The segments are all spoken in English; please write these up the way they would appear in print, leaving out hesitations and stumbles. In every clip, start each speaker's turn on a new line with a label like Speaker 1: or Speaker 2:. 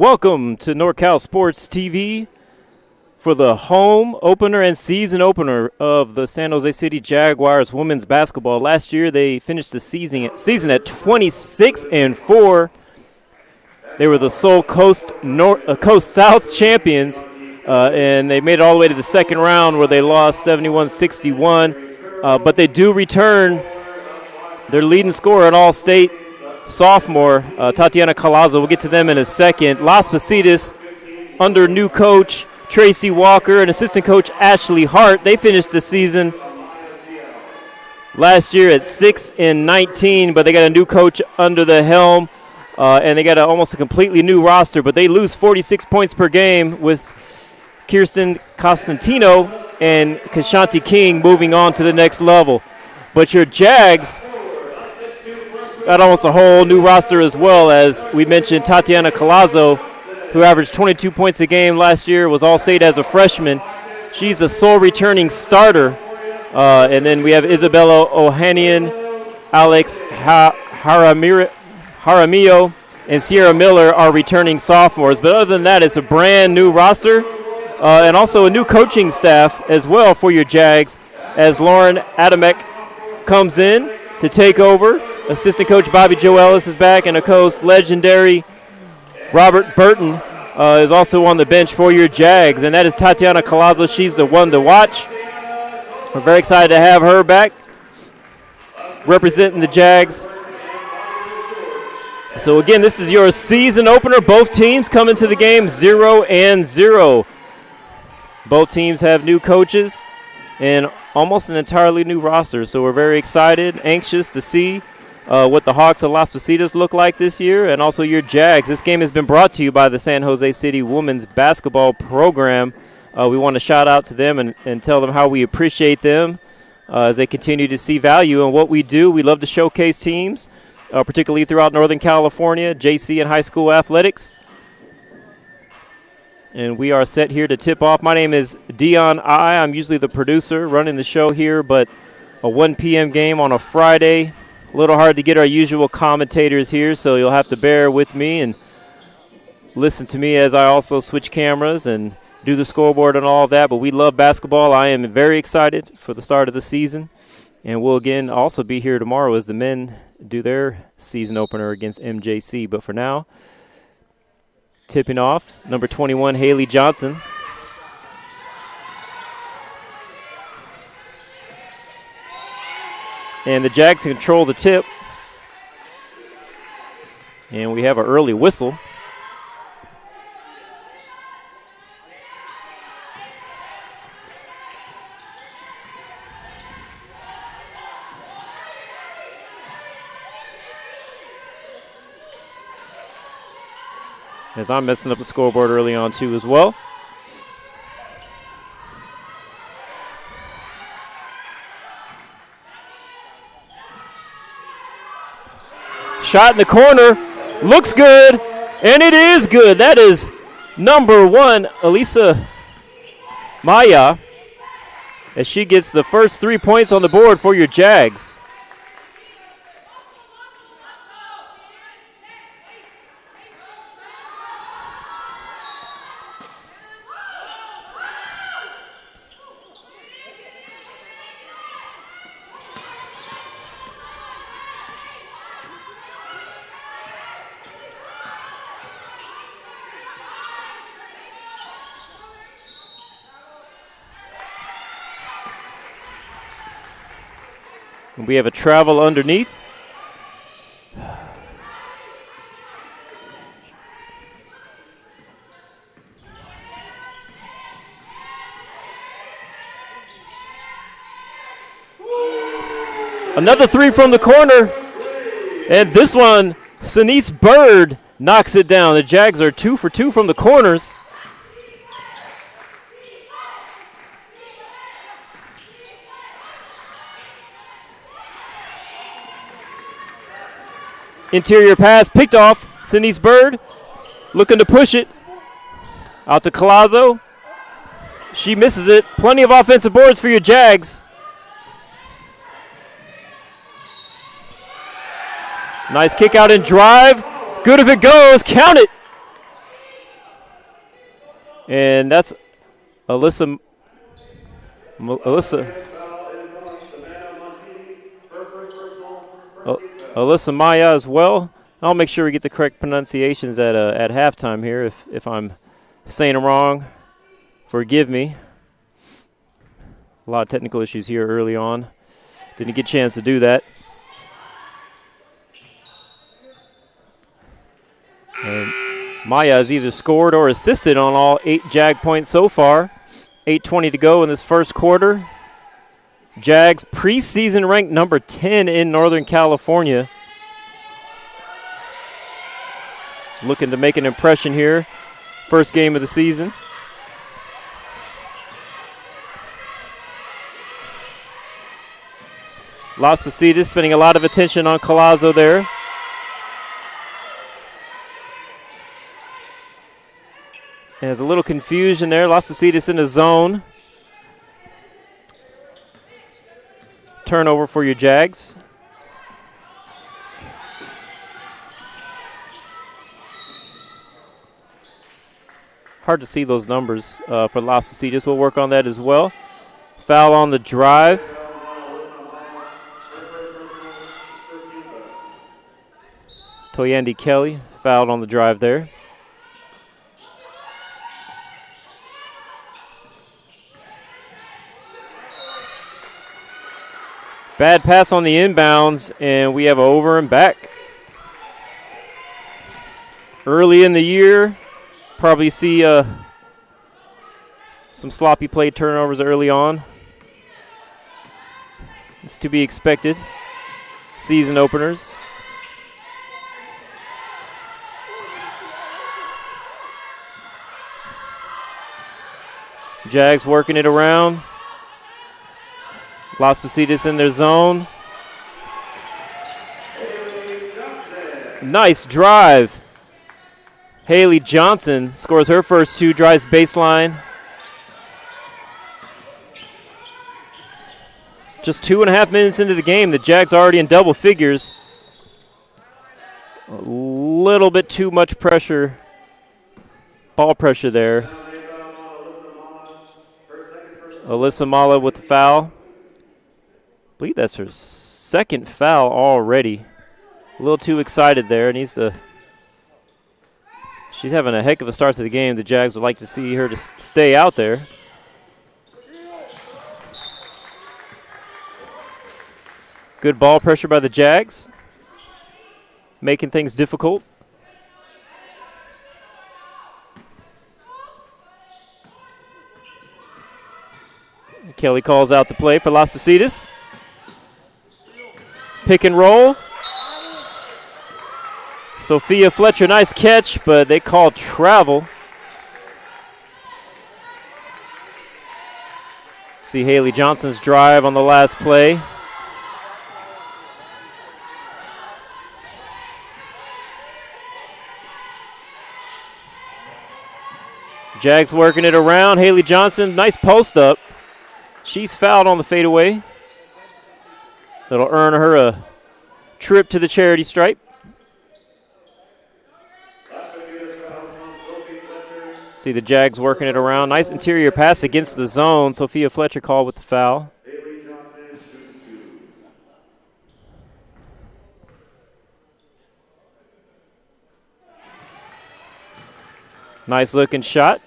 Speaker 1: Welcome to NorCal Sports TV for the home opener and season opener of the San Jose City Jaguars women's basketball. Last year they finished the season at 26-4. They were the sole Coast South champions, and they made it all the way to the second round where they lost 71-61. But they do return their leading scorer, an all-state sophomore, Tatiana Calazo. We'll get to them in a second. Las Positas, under new coach Tracy Walker and assistant coach Ashley Hart, they finished the season last year at 6-19, but they got a new coach under the helm, and they got almost a completely new roster, but they lose 46 points per game with Kirsten Costantino and Kashanti King moving on to the next level. But your Jags got almost a whole new roster as well. As we mentioned, Tatiana Calazo, who averaged 22 points a game last year, was All-State as a freshman. She's a sole returning starter. And then we have Isabella Ohanian, Alex Jaramillo, and Sierra Miller are returning sophomores. But other than that, it's a brand new roster and also a new coaching staff as well for your Jags, as Lauren Adamek comes in to take over. Assistant coach Bobby Joe Ellis is back, and of course legendary Robert Burton is also on the bench for your Jags, and that is Tatiana Calazo. She's the one to watch. We're very excited to have her back representing the Jags. So again, this is your season opener. Both teams come into the game 0-0. Both teams have new coaches and almost an entirely new roster. So we're very excited, anxious to see what the Hawks of Las Positas look like this year, and also your Jags. This game has been brought to you by the San Jose City Women's Basketball Program. We want to shout out to them and tell them how we appreciate them as they continue to see value in what we do. We love to showcase teams, particularly throughout Northern California, JC and high school athletics. And we are set here to tip off. My name is Dion I. I'm usually the producer running the show here, but a 1 p.m. game on a Friday. A little hard to get our usual commentators here, so you'll have to bear with me and listen to me as I also switch cameras and do the scoreboard and all of that. But we love basketball. I am very excited for the start of the season. And we'll again also be here tomorrow as the men do their season opener against MJC. But for now, tipping off, number 21, Haley Johnson. And the Jags control the tip. And we have an early whistle. As I'm messing up the scoreboard early on too as well. Shot in the corner, looks good, and it is good. That is number 1, Elisa Maya, as she gets the first 3 points on the board for your Jags. We have a travel underneath. Another 3 from the corner. And this one, Sinise Bird knocks it down. The Jags are 2 for 2 from the corners. Interior pass picked off. Sinise Bird looking to push it. Out to Calazo. She misses it. Plenty of offensive boards for your Jags. Nice kick out and drive. Good if it goes. Count it. And that's Alyssa Maya as well. I'll make sure we get the correct pronunciations at halftime here. If I'm saying them wrong, forgive me. A lot of technical issues here early on. Didn't get a chance to do that. And Maya has either scored or assisted on all 8 Jag points so far. 8:20 to go in this first quarter. Jags preseason ranked number 10 in Northern California. Looking to make an impression here. First game of the season. Las Positas spending a lot of attention on Collazo there. There's a little confusion there. Las Positas in the zone. Turnover for your Jags. Hard to see those numbers for Las Positas. We'll work on that as well. Foul on the drive. Toyandi Kelly fouled on the drive there. Bad pass on the inbounds, and we have over and back. Early in the year, probably see some sloppy play turnovers early on. It's to be expected. Season openers. Jags working it around. Las Positas in their zone. Nice drive. Haley Johnson scores her first 2, drives baseline. Just 2.5 minutes into the game, the Jags already in double figures. A little bit too much pressure, ball pressure there. Alyssa Mala with the foul. I believe that's her second foul already. A little too excited there. She's having a heck of a start to the game. The Jags would like to see her to stay out there. Good ball pressure by the Jags, making things difficult. Kelly calls out the play for Las Positas. Pick and roll. Sophia Fletcher, nice catch, but they call travel. See Haley Johnson's drive on the last play. Jags working it around. Haley Johnson, nice post up. She's fouled on the fadeaway. That'll earn her a trip to the charity stripe. See the Jags working it around. Nice interior pass against the zone. Sophia Fletcher called with the foul. Nice looking shot.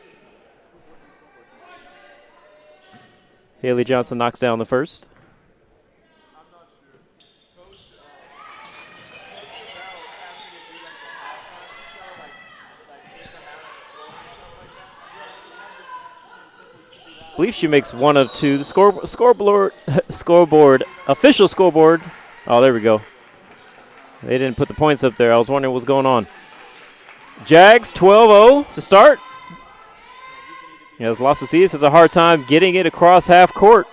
Speaker 1: Haley Johnson knocks down the first. I believe she makes one of two. The scoreboard, official scoreboard. Oh, there we go. They didn't put the points up there. I was wondering what's going on. Jags 12-0 to start. As Las Positas has a hard time getting it across half court.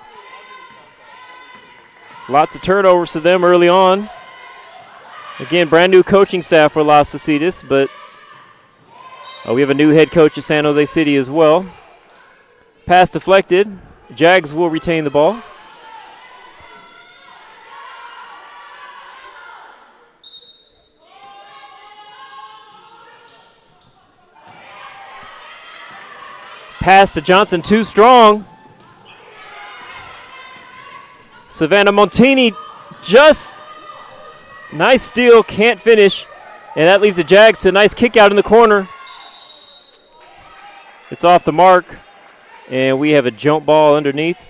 Speaker 1: Lots of turnovers to them early on. Again, brand new coaching staff for Las Positas, but we have a new head coach at San Jose City as well. Pass deflected. Jags will retain the ball. pass to Johnson, too strong. Savannah Montini just nice steal, can't finish. And that leaves the Jags to a nice kick out in the corner. It's off the mark. And we have a jump ball underneath.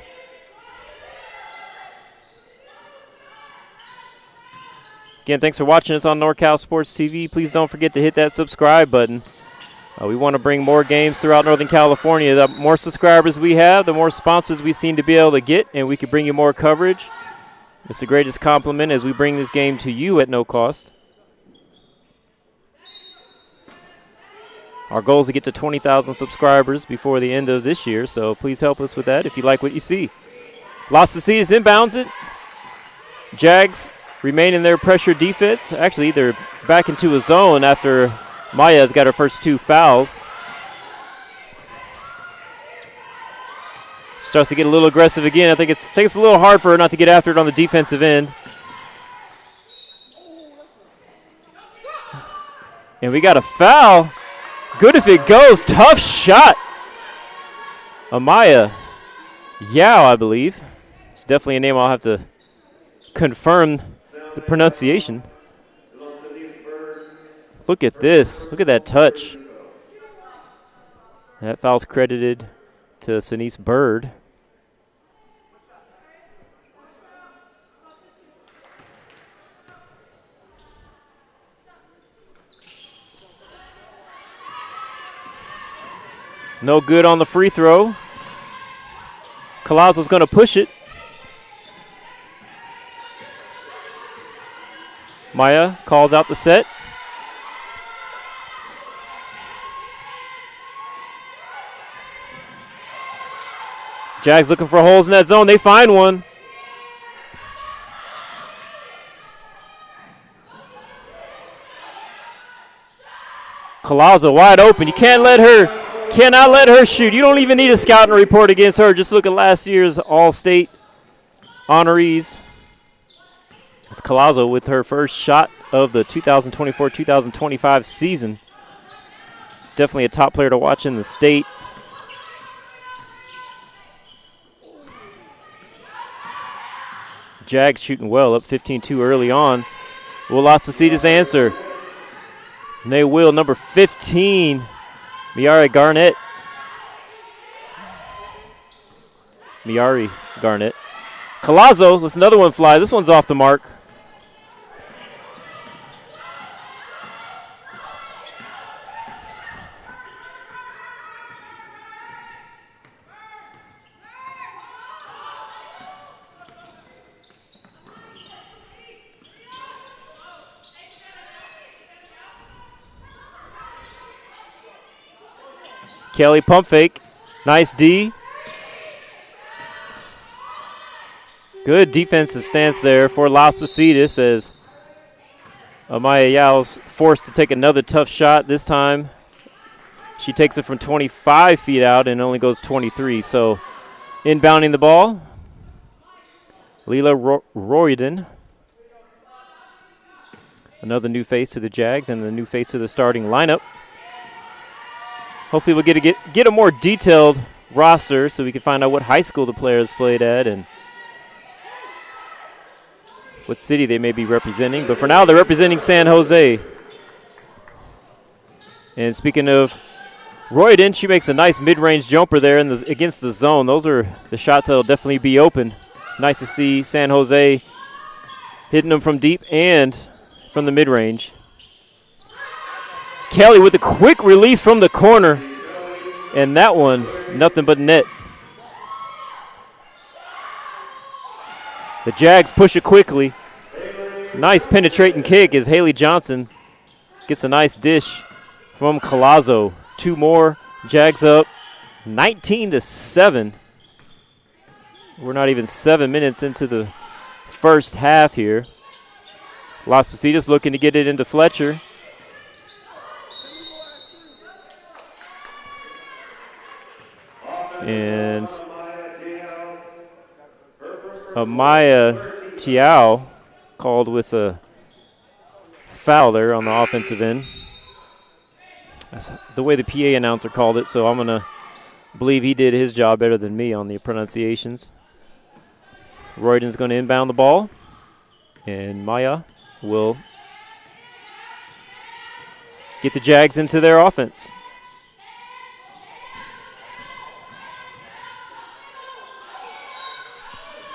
Speaker 1: Again, thanks for watching us on NorCal Sports TV. Please don't forget to hit that subscribe button. We want to bring more games throughout Northern California. The more subscribers we have, the more sponsors we seem to be able to get, and we can bring you more coverage. It's the greatest compliment as we bring this game to you at no cost. Our goal is to get to 20,000 subscribers before the end of this year, so please help us with that if you like what you see. Las Positas inbounds it. Jags remain in their pressure defense. Actually, they're back into a zone after Maya's got her first 2 fouls. Starts to get a little aggressive again. I think it's a little hard for her not to get after it on the defensive end. And we got a foul. Good if it goes. Tough shot. Amaya Yao, I believe. It's definitely a name I'll have to confirm the pronunciation. Look at this. Look at that touch. That foul's credited to Sanice Bird. No good on the free throw. Colazzo's going to push it. Maya calls out the set. Jags looking for holes in that zone. They find one. Colazzo wide open. You cannot let her shoot. You don't even need a scouting report against her. Just look at last year's All-State honorees. It's Colazzo with her first shot of the 2024-2025 season. Definitely a top player to watch in the state. Jags shooting well, up 15-2 early on. Will Las Positas answer? And they will. Number 15, Miari Garnett. Colazzo, let's another one fly. This one's off the mark. Kelly pump fake. Nice D. Good defensive stance there for Las Positas as Amaya Yao's forced to take another tough shot. This time she takes it from 25 feet out and only goes 23. So inbounding the ball, Leela Royden. Another new face to the Jags and the new face to the starting lineup. Hopefully we'll get a more detailed roster so we can find out what high school the players played at and what city they may be representing. But for now, they're representing San Jose. And speaking of Royden, she makes a nice mid-range jumper there against the zone. Those are the shots that will definitely be open. Nice to see San Jose hitting them from deep and from the mid-range. Kelly with a quick release from the corner. And that one, nothing but net. The Jags push it quickly. Nice penetrating kick as Haley Johnson gets a nice dish from Colazzo. 2 more. Jags up 19-7. We're not even 7 minutes into the first half here. Las Positas looking to get it into Fletcher. And Amaya Tiao called with a foul there on the offensive end. That's the way the PA announcer called it, so I'm going to I believe he did his job better than me on the pronunciations. Royden's going to inbound the ball, and Maya will get the Jags into their offense.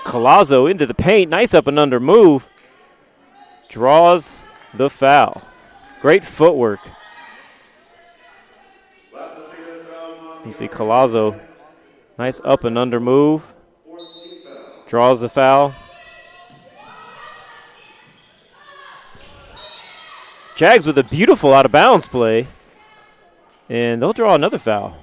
Speaker 1: Collazo into the paint. Nice up and under move. Draws the foul. Great footwork. You see Collazo. Nice up and under move. Draws the foul. Jags with a beautiful out of bounds play. And they'll draw another foul.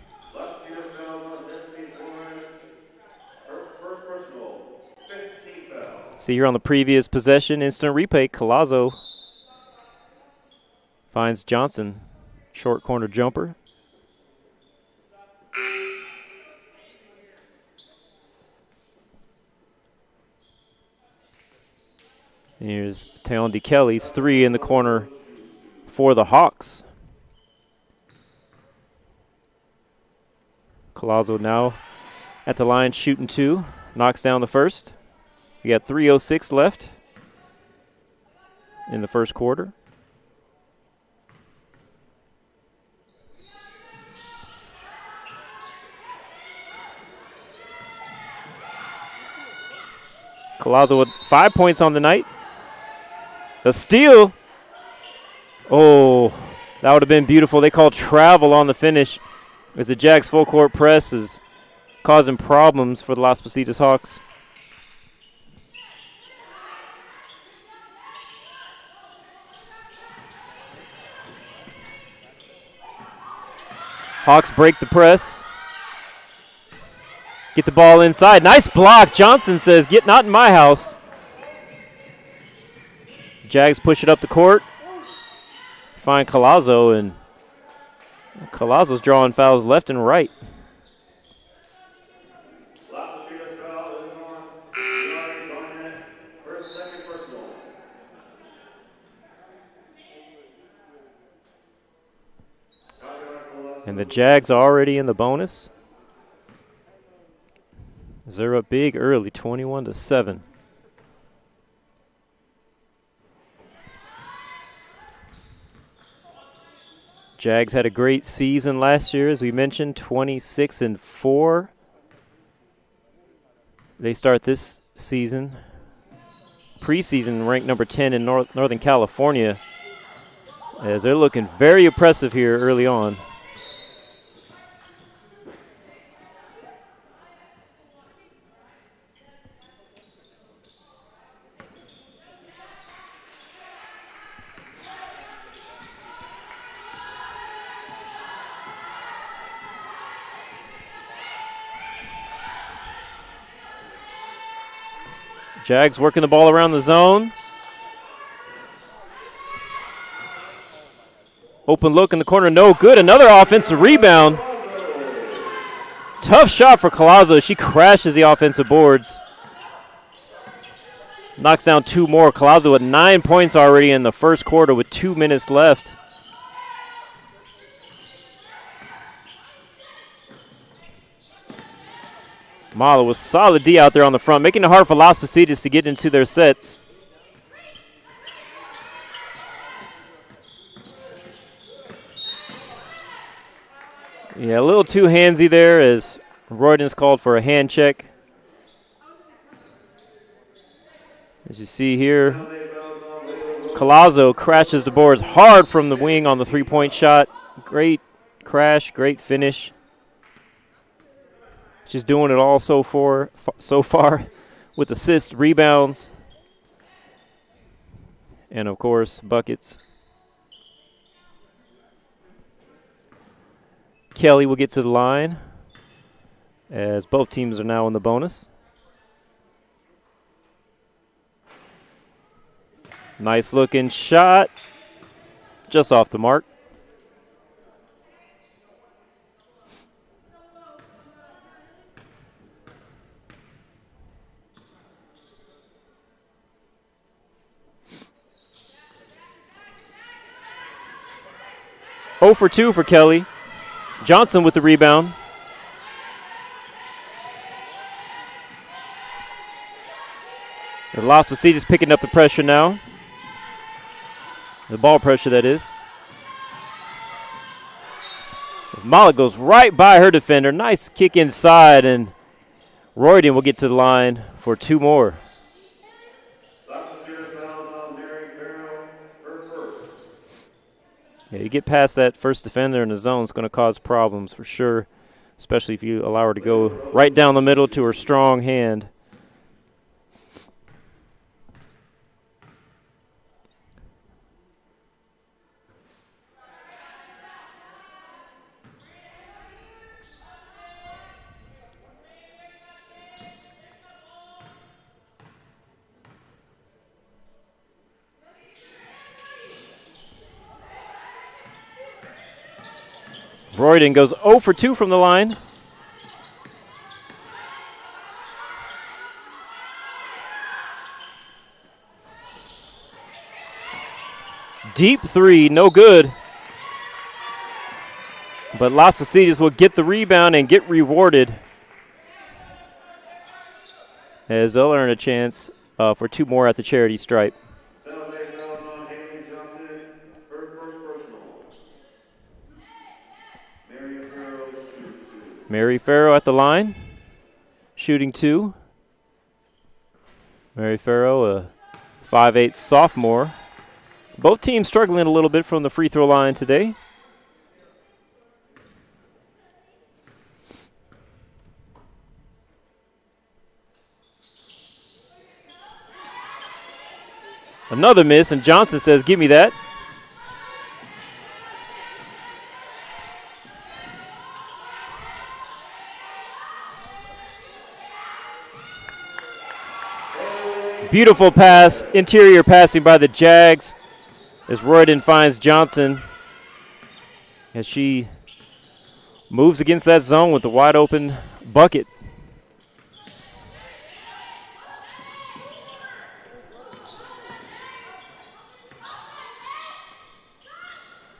Speaker 1: See here on the previous possession, instant replay, Collazo finds Johnson. Short corner jumper. And here's Taylor Kelly's three in the corner for the Hawks. Collazo now at the line shooting two. Knocks down the first. We got 3:06 left in the first quarter. Collazo with 5 points on the night. A steal. Oh, that would have been beautiful. They called travel on the finish as the Jags full court press is causing problems for the Las Positas Hawks. Hawks break the press. Get the ball inside. Nice block. Johnson says, "Get not in my house." Jags push it up the court. Find Collazo, and Collazo's drawing fouls left and right. And the Jags are already in the bonus. They're up big early, 21-7. Jags had a great season last year, as we mentioned, 26-4. They start this season, preseason ranked number 10 in Northern California, as they're looking very impressive here early on. Jags working the ball around the zone. Open look in the corner, no good. Another offensive rebound. Tough shot for Collazo. She crashes the offensive boards. Knocks down two more. Collazo with 9 points already in the first quarter with 2 minutes left. Mala with solid D out there on the front, making it hard for Las Positas to get into their sets. Yeah, a little too handsy there as Royden's called for a hand check. As you see here, Collazo crashes the boards hard from the wing on the three-point shot. Great crash, great finish. She's doing it all so far with assists, rebounds, and, of course, buckets. Kelly will get to the line as both teams are now in the bonus. Nice looking shot, just off the mark. Oh for 2 for Kelly. Johnson with the rebound. Las Positas picking up the pressure now. The ball pressure, that is. As Mala goes right by her defender. Nice kick inside, and Royden will get to the line for 2 more. Yeah, you get past that first defender in the zone, it's going to cause problems for sure, especially if you allow her to go right down the middle to her strong hand. Royden goes 0 for 2 from the line. Deep 3, no good. But Las Positas will get the rebound and get rewarded, as they'll earn a chance for 2 more at the charity stripe. Mary Farrow at the line, shooting 2. Mary Farrow, a 5'8" sophomore. Both teams struggling a little bit from the free throw line today. Another miss, and Johnson says, "Give me that." Beautiful pass, interior passing by the Jags, as Royden finds Johnson as she moves against that zone with a wide open bucket.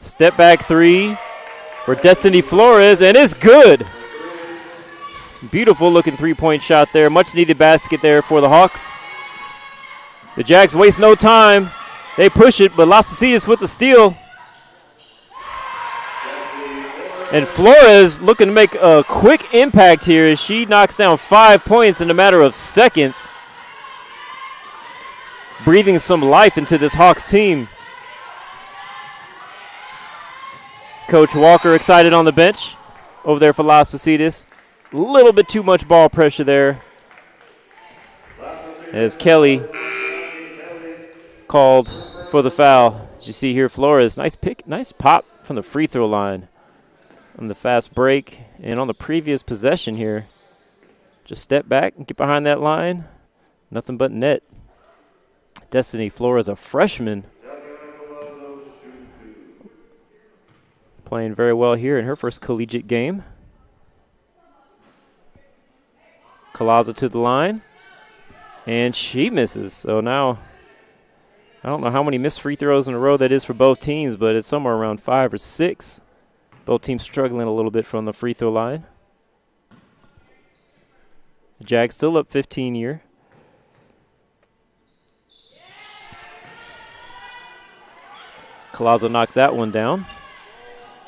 Speaker 1: Step back 3 for Destiny Flores, and it's good. Beautiful looking 3-point shot there. Much needed basket there for the Hawks. The Jags waste no time. They push it, but Las Positas with the steal. And Flores looking to make a quick impact here as she knocks down 5 points in a matter of seconds, breathing some life into this Hawks team. Coach Walker excited on the bench over there for Las Positas. A little bit too much ball pressure there, as Kelly called for the foul. As you see here, Flores, nice pick, nice pop from the free throw line on the fast break. And on the previous possession here, just step back and get behind that line. Nothing but net. Destiny Flores, a freshman, playing very well here in her first collegiate game. Colazo to the line, and she misses. So now, I don't know how many missed free throws in a row that is for both teams, but it's somewhere around 5 or 6. Both teams struggling a little bit from the free throw line. The Jags still up 15 here. Colazo knocks that one down,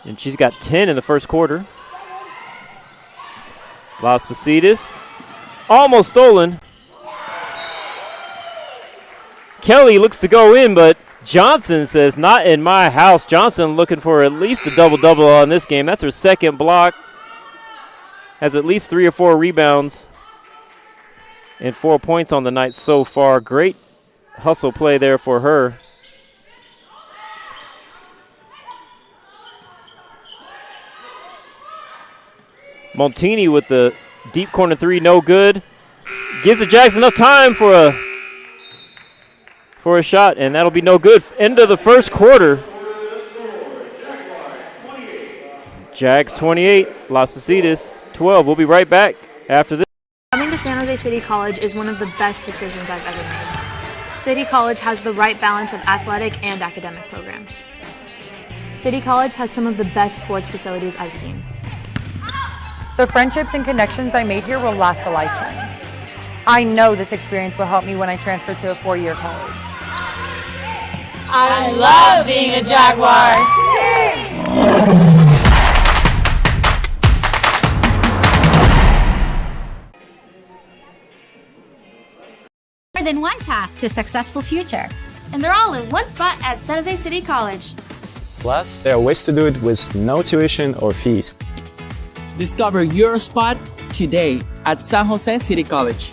Speaker 1: and she's got 10 in the first quarter. Las Positas, almost stolen. Kelly looks to go in, but Johnson says, "Not in my house." Johnson looking for at least a double-double on this game. That's her second block. Has at least 3 or 4 rebounds and 4 points on the night so far. Great hustle play there for her. Montini with the deep corner 3, no good. Gives the Jags enough time for a shot, and that'll be no good. End of the first quarter. Jags 28, Las Positas 12. We'll be right back after this.
Speaker 2: Coming to San Jose City College is one of the best decisions I've ever made. City College has the right balance of athletic and academic programs. City College has some of the best sports facilities I've seen.
Speaker 3: The friendships and connections I made here will last a lifetime. I know this experience will help me when I transfer to a 4-year college.
Speaker 4: I love being a Jaguar.
Speaker 5: More than one path to a successful future.
Speaker 6: And they're all in one spot at San Jose City College.
Speaker 7: Plus, there are ways to do it with no tuition or fees.
Speaker 8: Discover your spot today at San Jose City College.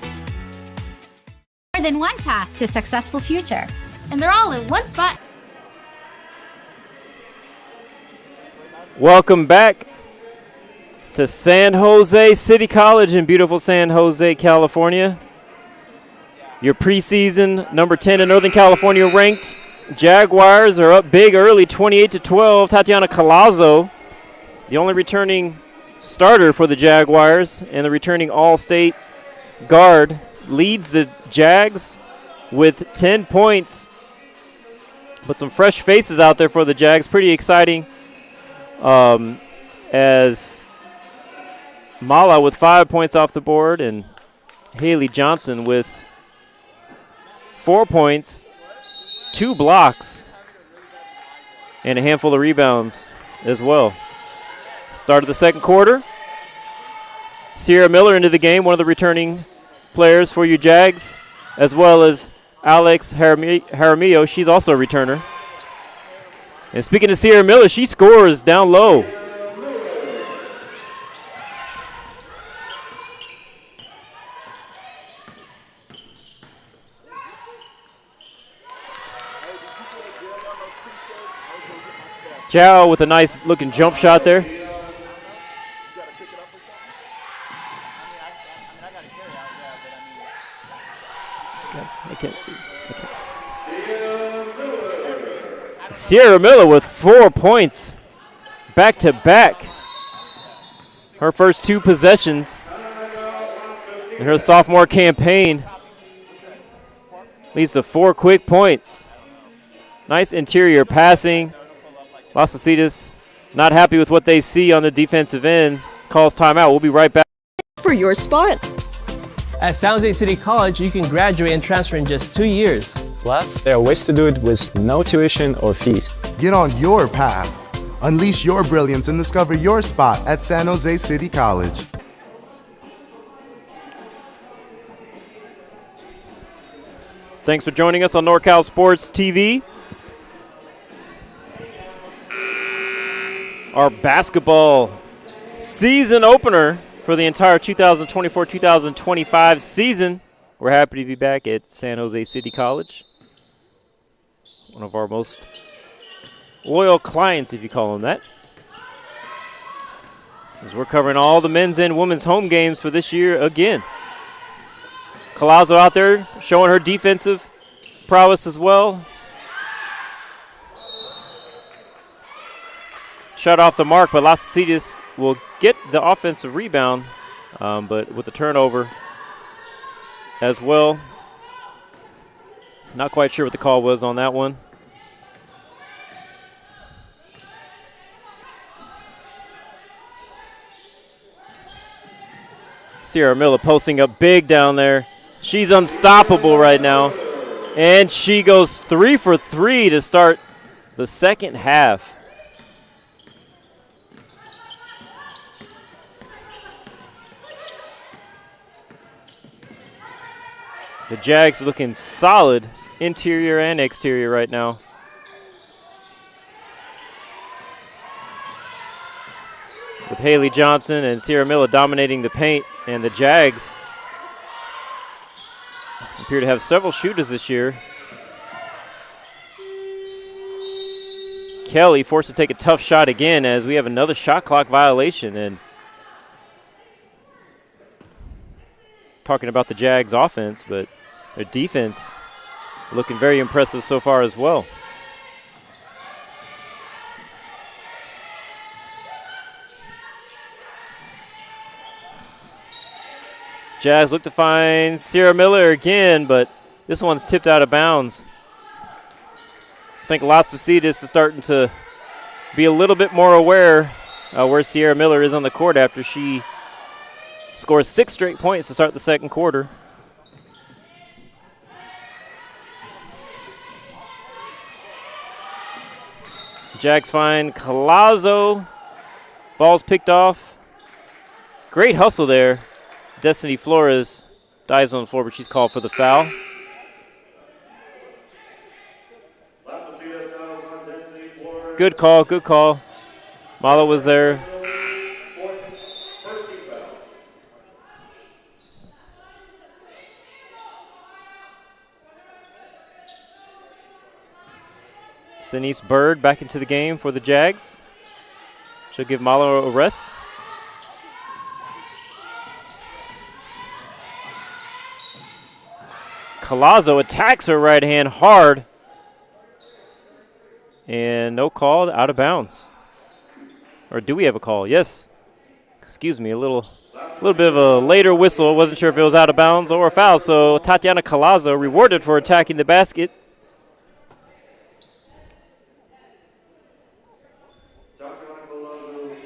Speaker 5: More than one path to a successful future.
Speaker 6: And they're all in one spot.
Speaker 1: Welcome back to San Jose City College in beautiful San Jose, California. Your preseason number 10 in Northern California ranked Jaguars are up big early, 28-12. Tatiana Colazo, the only returning starter for the Jaguars and the returning All-State guard, leads the Jags with 10 points. But some fresh faces out there for the Jags. Pretty exciting as Mala with 5 points off the board and Haley Johnson with 4 points, 2 blocks, and a handful of rebounds as well. Start of the second quarter. Sierra Miller into the game, one of the returning players for you Jags, as well as Alex Jaramillo. She's also a returner. And speaking of Sierra Miller, she scores down low. Chow with a nice looking jump shot there. I can't see. Sierra Miller with 4 points, back to back. Her first 2 possessions in her sophomore campaign leads to 4 quick points. Nice interior passing. Las Positas not happy with what they see on the defensive end. Calls timeout. We'll be right back.
Speaker 9: For your spot.
Speaker 10: At San Jose City College, you can graduate and transfer in just 2 years.
Speaker 7: Plus, there are ways to do it with no tuition or fees.
Speaker 11: Get on your path. Unleash your brilliance and discover your spot at San Jose City College.
Speaker 1: Thanks for joining us on NorCal Sports TV. Our basketball season opener for the entire 2024-2025 season. We're happy to be back at San Jose City College. One of our most loyal clients, if you call them that. As we're covering all the men's and women's home games for this year again. Colazo out there showing her defensive prowess as well. Shot off the mark, but Las Positas will get the offensive rebound, but with the turnover as well. Not quite sure what the call was on that one. Sierra Miller posting up big down there. She's unstoppable right now. And she goes 3 for 3 to start the second half. The Jags looking solid interior and exterior right now. With Haley Johnson and Sierra Miller dominating the paint, and the Jags appear to have several shooters this year. Kelly forced to take a tough shot again as we have another shot clock violation. And talking about the Jags offense, but their defense looking very impressive so far as well. Jazz look to find Sierra Miller again, but this one's tipped out of bounds. I think Las Positas is starting to be a little bit more aware where Sierra Miller is on the court after she scores 6 straight points to start the second quarter. Jags find Collazo. Ball's picked off. Great hustle there. Destiny Flores dives on the floor, but she's called for the foul. Good call, good call. Malo was there. Denise Bird back into the game for the Jags. She'll give Malo a rest. Collazo attacks her right hand hard. And no call, out of bounds. Or do we have a call? Yes. Excuse me, a little bit of a later whistle. Wasn't sure if it was out of bounds or a foul. So Tatiana Collazo rewarded for attacking the basket.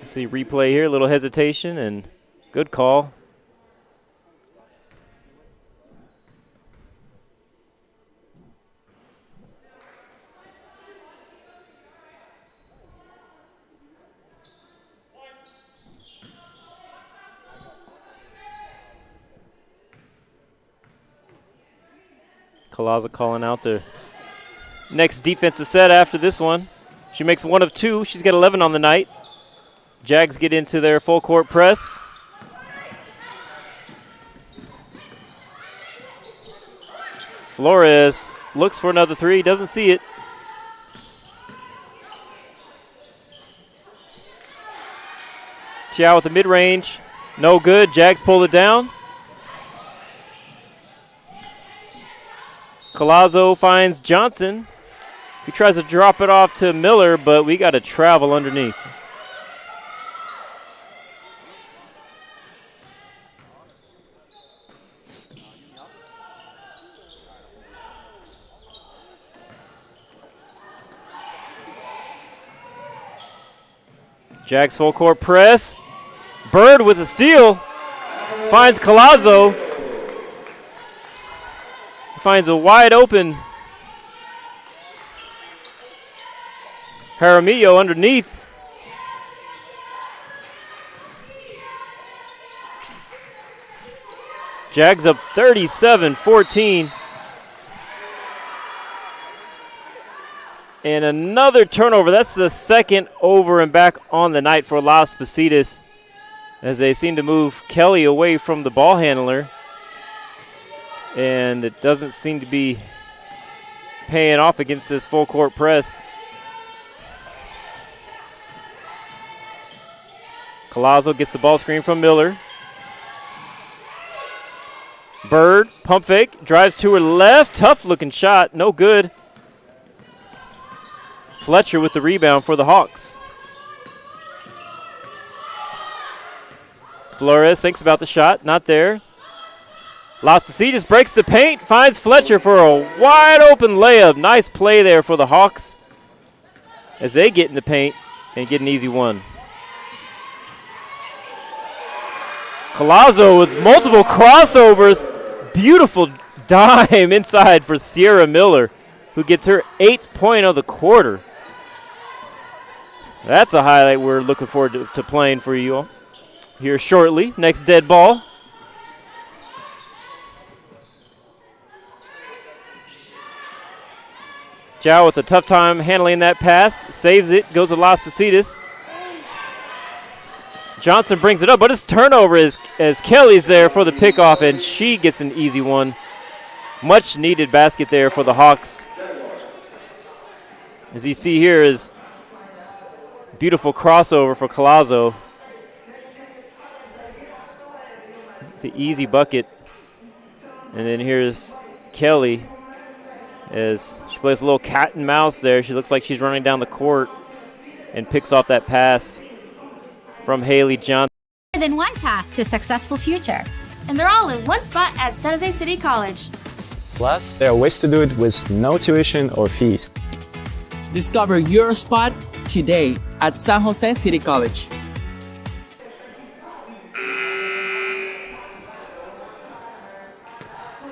Speaker 1: See replay here, a little hesitation and good call. Collazo calling out the next defensive set after this one. She makes one of two. She's got 11 on the night. Jags get into their full court press. Flores looks for another three, doesn't see it. Chiao with the mid-range, no good. Jags pull it down. Collazo finds Johnson, who tries to drop it off to Miller, but we got to travel underneath. Jags full court press. Bird with a steal. Finds Collazo. Finds a wide open Jaramillo underneath. Jags up 37-14. And another turnover. That's the second over and back on the night for Las Positas, as they seem to move Kelly away from the ball handler. And it doesn't seem to be paying off against this full court press. Collazo gets the ball screen from Miller. Bird, pump fake, drives to her left. Tough looking shot, no good. Fletcher with the rebound for the Hawks. Flores thinks about the shot, not there. Las Positas breaks the paint, finds Fletcher for a wide open layup. Nice play there for the Hawks as they get in the paint and get an easy one. Collazo with multiple crossovers. Beautiful dime inside for Sierra Miller, who gets her 8th point of the quarter. That's a highlight we're looking forward to playing for you all here shortly. Next dead ball. Zhao with a tough time handling that pass. Saves it. Goes to Las Positas. Johnson brings it up, but it's turnover as Kelly's there for the pickoff, and she gets an easy one. Much needed basket there for the Hawks. As you see here is beautiful crossover for Collazo. It's an easy bucket. And then here's Kelly as she plays a little cat and mouse there. She looks like she's running down the court and picks off that pass from Haley Johnson.
Speaker 5: More than one path to a successful future.
Speaker 6: And they're all in one spot at San Jose City College.
Speaker 7: Plus, there are ways to do it with no tuition or fees.
Speaker 8: Discover your spot today at San Jose City College.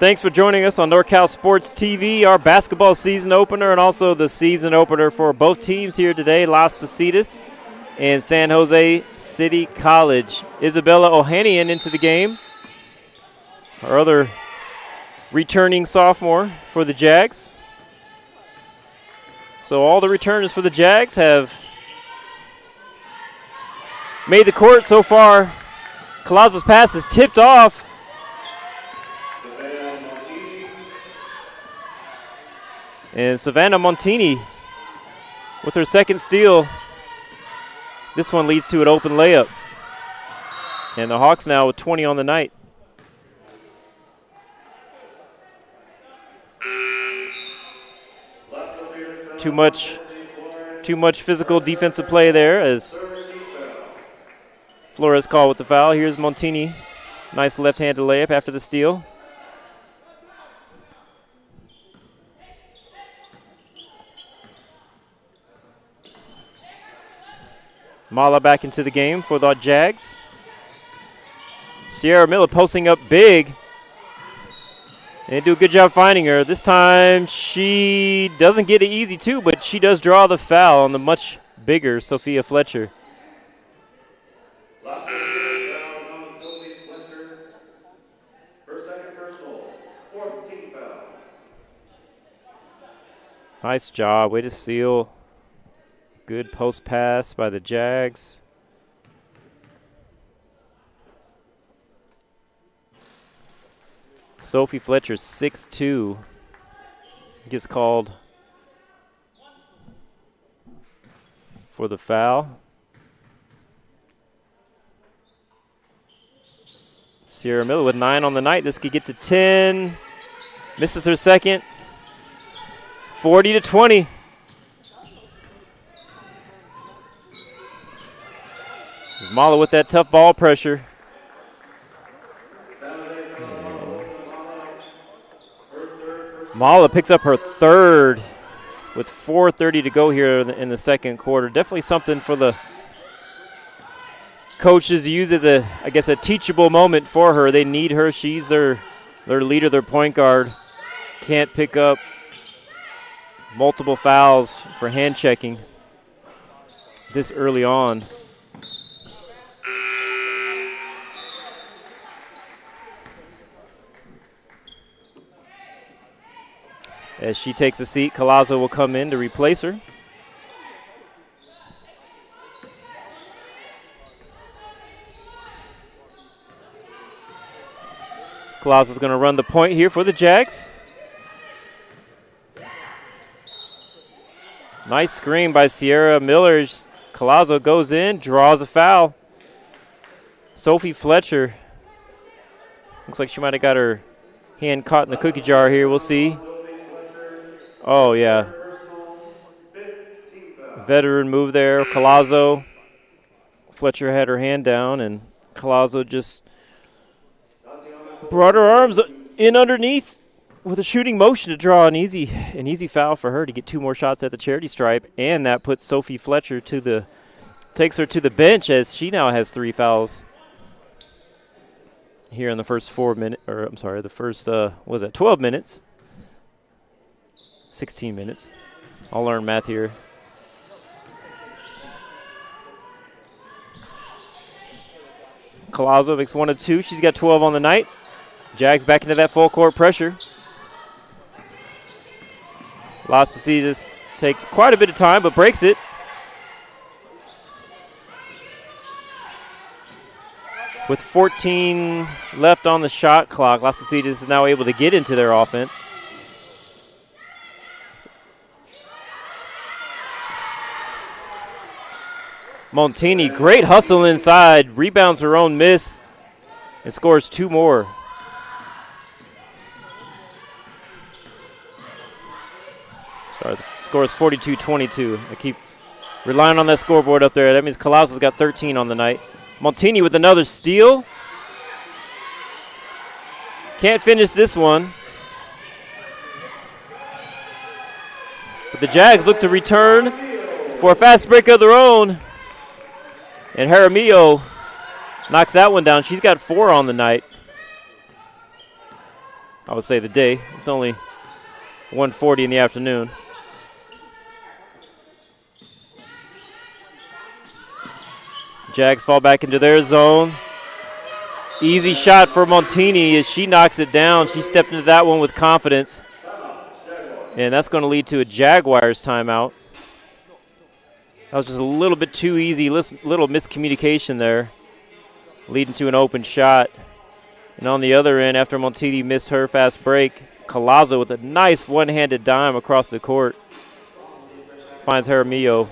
Speaker 1: Thanks for joining us on NorCal Sports TV, our basketball season opener and also the season opener for both teams here today, Las Positas and San Jose City College. Isabella Ohanian into the game, our other returning sophomore for the Jags. So all the returners for the Jags have made the court so far. Colazo's pass is tipped off. And Savannah Montini with her second steal. This one leads to an open layup. And the Hawks now with 20 on the night. Too much physical defensive play there as Flores called with the foul. Here's Montini. Nice left-handed layup after the steal. Mala back into the game for the Jags. Sierra Miller posting up big. They do a good job finding her. This time she doesn't get it easy too, but she does draw the foul on the much bigger Sophia Fletcher. Nice job. Way to seal. Good post pass by the Jags. Sophie Fletcher, 6'2", gets called for the foul. Sierra Miller with 9 on the night. This could get to 10. Misses her second. 40-20. Mala with that tough ball pressure. Mala picks up her third with 4:30 to go here in the second quarter. Definitely something for the coaches to use as a teachable moment for her. They need her. She's their leader, their point guard. Can't pick up multiple fouls for hand checking this early on. As she takes a seat, Colazo will come in to replace her. Colazo's going to run the point here for the Jags. Nice screen by Sierra Miller. Colazo goes in, draws a foul. Sophie Fletcher. Looks like she might have got her hand caught in the cookie jar here. We'll see. Oh, yeah. Veteran move there. Colazo. Fletcher had her hand down, and Colazo just brought her arms in underneath with a shooting motion to draw an easy foul for her to get 2 more shots at the charity stripe, and that puts Sophie Fletcher takes her to the bench as she now has 3 fouls here in the first 12 minutes. 16 minutes. I'll learn math here. Colazo makes 1 of 2. She's got 12 on the night. Jags back into that full court pressure. Las Positas takes quite a bit of time but breaks it. With 14 left on the shot clock, Las Positas is now able to get into their offense. Montini, great hustle inside, rebounds her own miss, and scores 2 more. Sorry, the score is 42-22. I keep relying on that scoreboard up there. That means Colazo's got 13 on the night. Montini with another steal. Can't finish this one. But the Jags look to return for a fast break of their own. And Jaramillo knocks that one down. She's got 4 on the night. I would say the day. It's only 1:40 in the afternoon. Jags fall back into their zone. Easy shot for Montini as she knocks it down. She stepped into that one with confidence. And that's going to lead to a Jaguars timeout. That was just a little bit too easy, little miscommunication there, leading to an open shot. And on the other end, after Montini missed her fast break, Collazo with a nice one-handed dime across the court finds Jaramillo.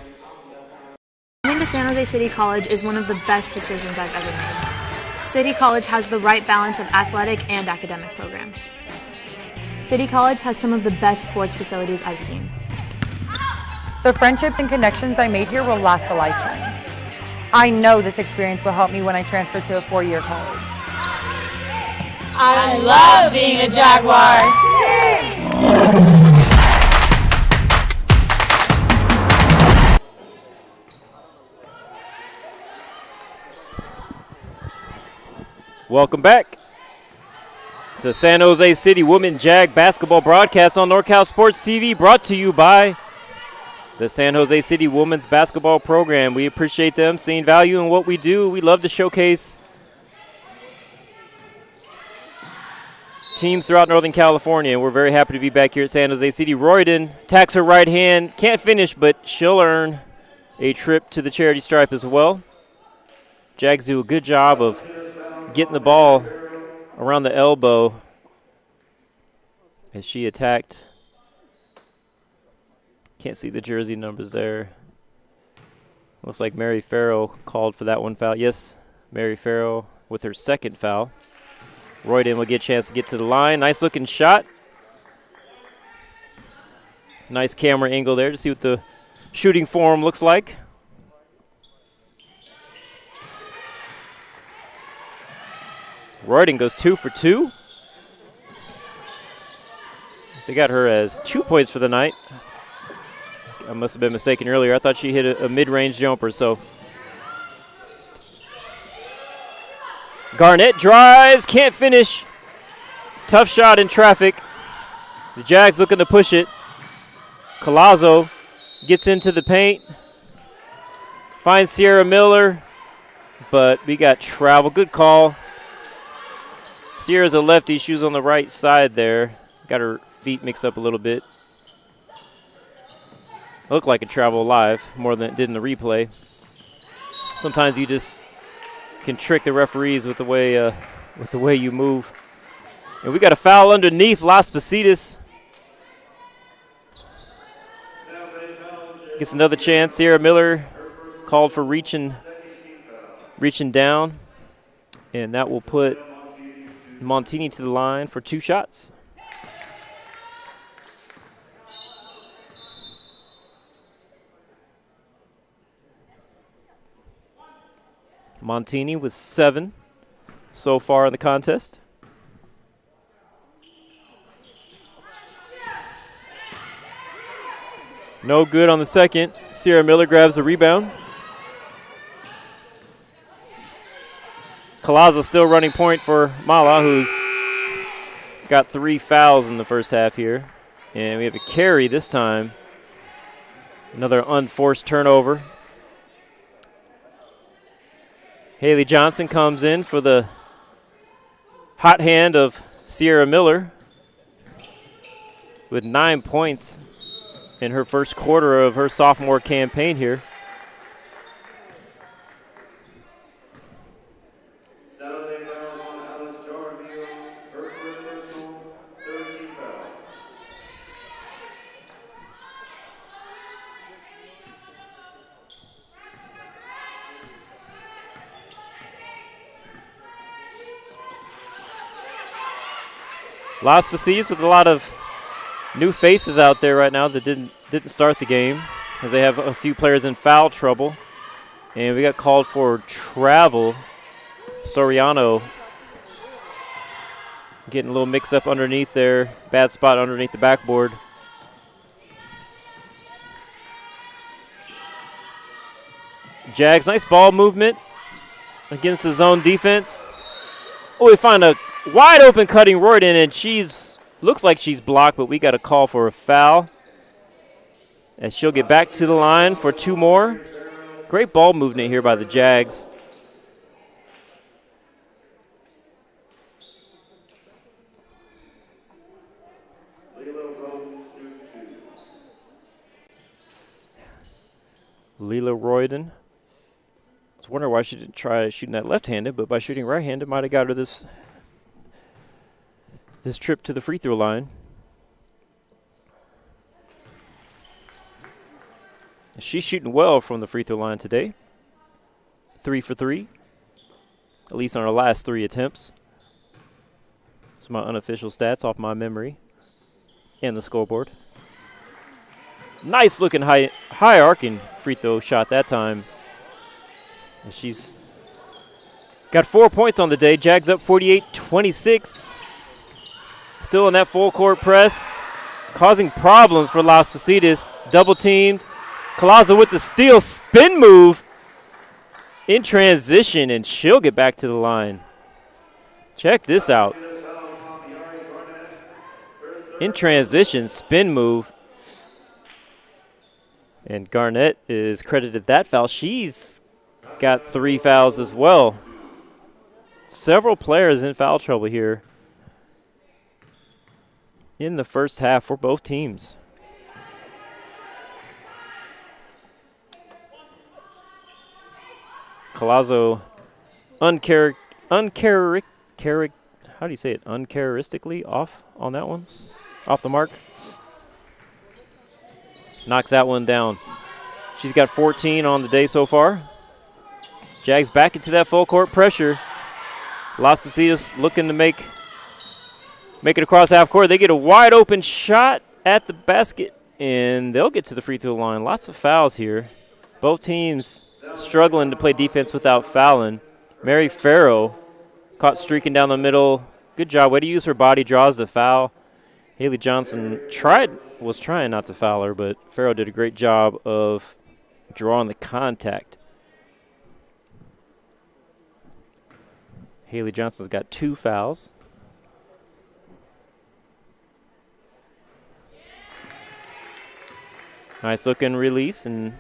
Speaker 2: Coming to San Jose City College is one of the best decisions I've ever made. City College has the right balance of athletic and academic programs. City College has some of the best sports facilities I've seen.
Speaker 3: The friendships and connections I made here will last a lifetime. I know this experience will help me when I transfer to a 4-year college.
Speaker 4: I love being a Jaguar.
Speaker 1: Welcome back to San Jose City Women Jag basketball broadcast on NorCal Sports TV, brought to you by the San Jose City Women's Basketball Program. We appreciate them seeing value in what we do. We love to showcase teams throughout Northern California, and we're very happy to be back here at San Jose City. Royden tacks her right hand, can't finish, but she'll earn a trip to the charity stripe as well. Jags do a good job of getting the ball around the elbow as she attacked. Can't see the jersey numbers there. Looks like Mary Farrell called for that one foul. Yes, Mary Farrell with her second foul. Royden will get a chance to get to the line. Nice looking shot. Nice camera angle there to see what the shooting form looks like. Royden goes 2 for 2. They got her as 2 points for the night. I must have been mistaken earlier. I thought she hit a mid-range jumper. So Garnett drives, can't finish. Tough shot in traffic. The Jags looking to push it. Collazo gets into the paint. Finds Sierra Miller, but we got travel. Good call. Sierra's a lefty. She was on the right side there. Got her feet mixed up a little bit. Looked like a travel live more than it did in the replay. Sometimes you just can trick the referees with the way you move. And we got a foul underneath Las Positas. Gets another chance. Sierra Miller called for reaching down, and that will put Montini to the line for 2 shots. Montini with 7 so far in the contest. No good on the second. Sierra Miller grabs the rebound. Collazo still running point for Mala, who's got 3 fouls in the first half here. And we have a carry this time. Another unforced turnover. Haley Johnson comes in for the hot hand of Sierra Miller with 9 points in her first quarter of her sophomore campaign here. Las Positas with a lot of new faces out there right now that didn't start the game, as they have a few players in foul trouble. And we got called for travel. Soriano getting a little mix up underneath there. Bad spot underneath the backboard. Jags, nice ball movement against the zone defense. Oh, we find a wide open cutting Royden, and she's Looks like she's blocked, but we got a call for a foul. And she'll get back to the line for 2 more. Great ball movement here by the Jags. Leela Royden. I was wondering why she didn't try shooting that left-handed, but by shooting right-handed might have got her this trip to the free throw line. She's shooting well from the free throw line today. 3 for 3, at least on her last 3 attempts. It's my unofficial stats off my memory and the scoreboard. Nice looking high arcing free throw shot that time. And she's got 4 points on the day. Jags up 48-26. Still in that full court press, causing problems for Las Positas. Double teamed. Colazo with the steal, spin move in transition, and she'll get back to the line. Check this out. In transition, spin move. And Garnett is credited that foul. She's got 3 fouls as well. Several players in foul trouble here in the first half for both teams. Colazo uncharacteristically off on that one. Off the mark. Knocks that one down. She's got 14 on the day so far. Jags back into that full court pressure. Las Positas looking to make it across half court. They get a wide open shot at the basket, and they'll get to the free throw line. Lots of fouls here. Both teams struggling to play defense without fouling. Mary Farrow caught streaking down the middle. Good job. Way to use her body. Draws the foul. Haley Johnson was trying not to foul her, but Farrow did a great job of drawing the contact. Haley Johnson's got 2 fouls. Nice looking release and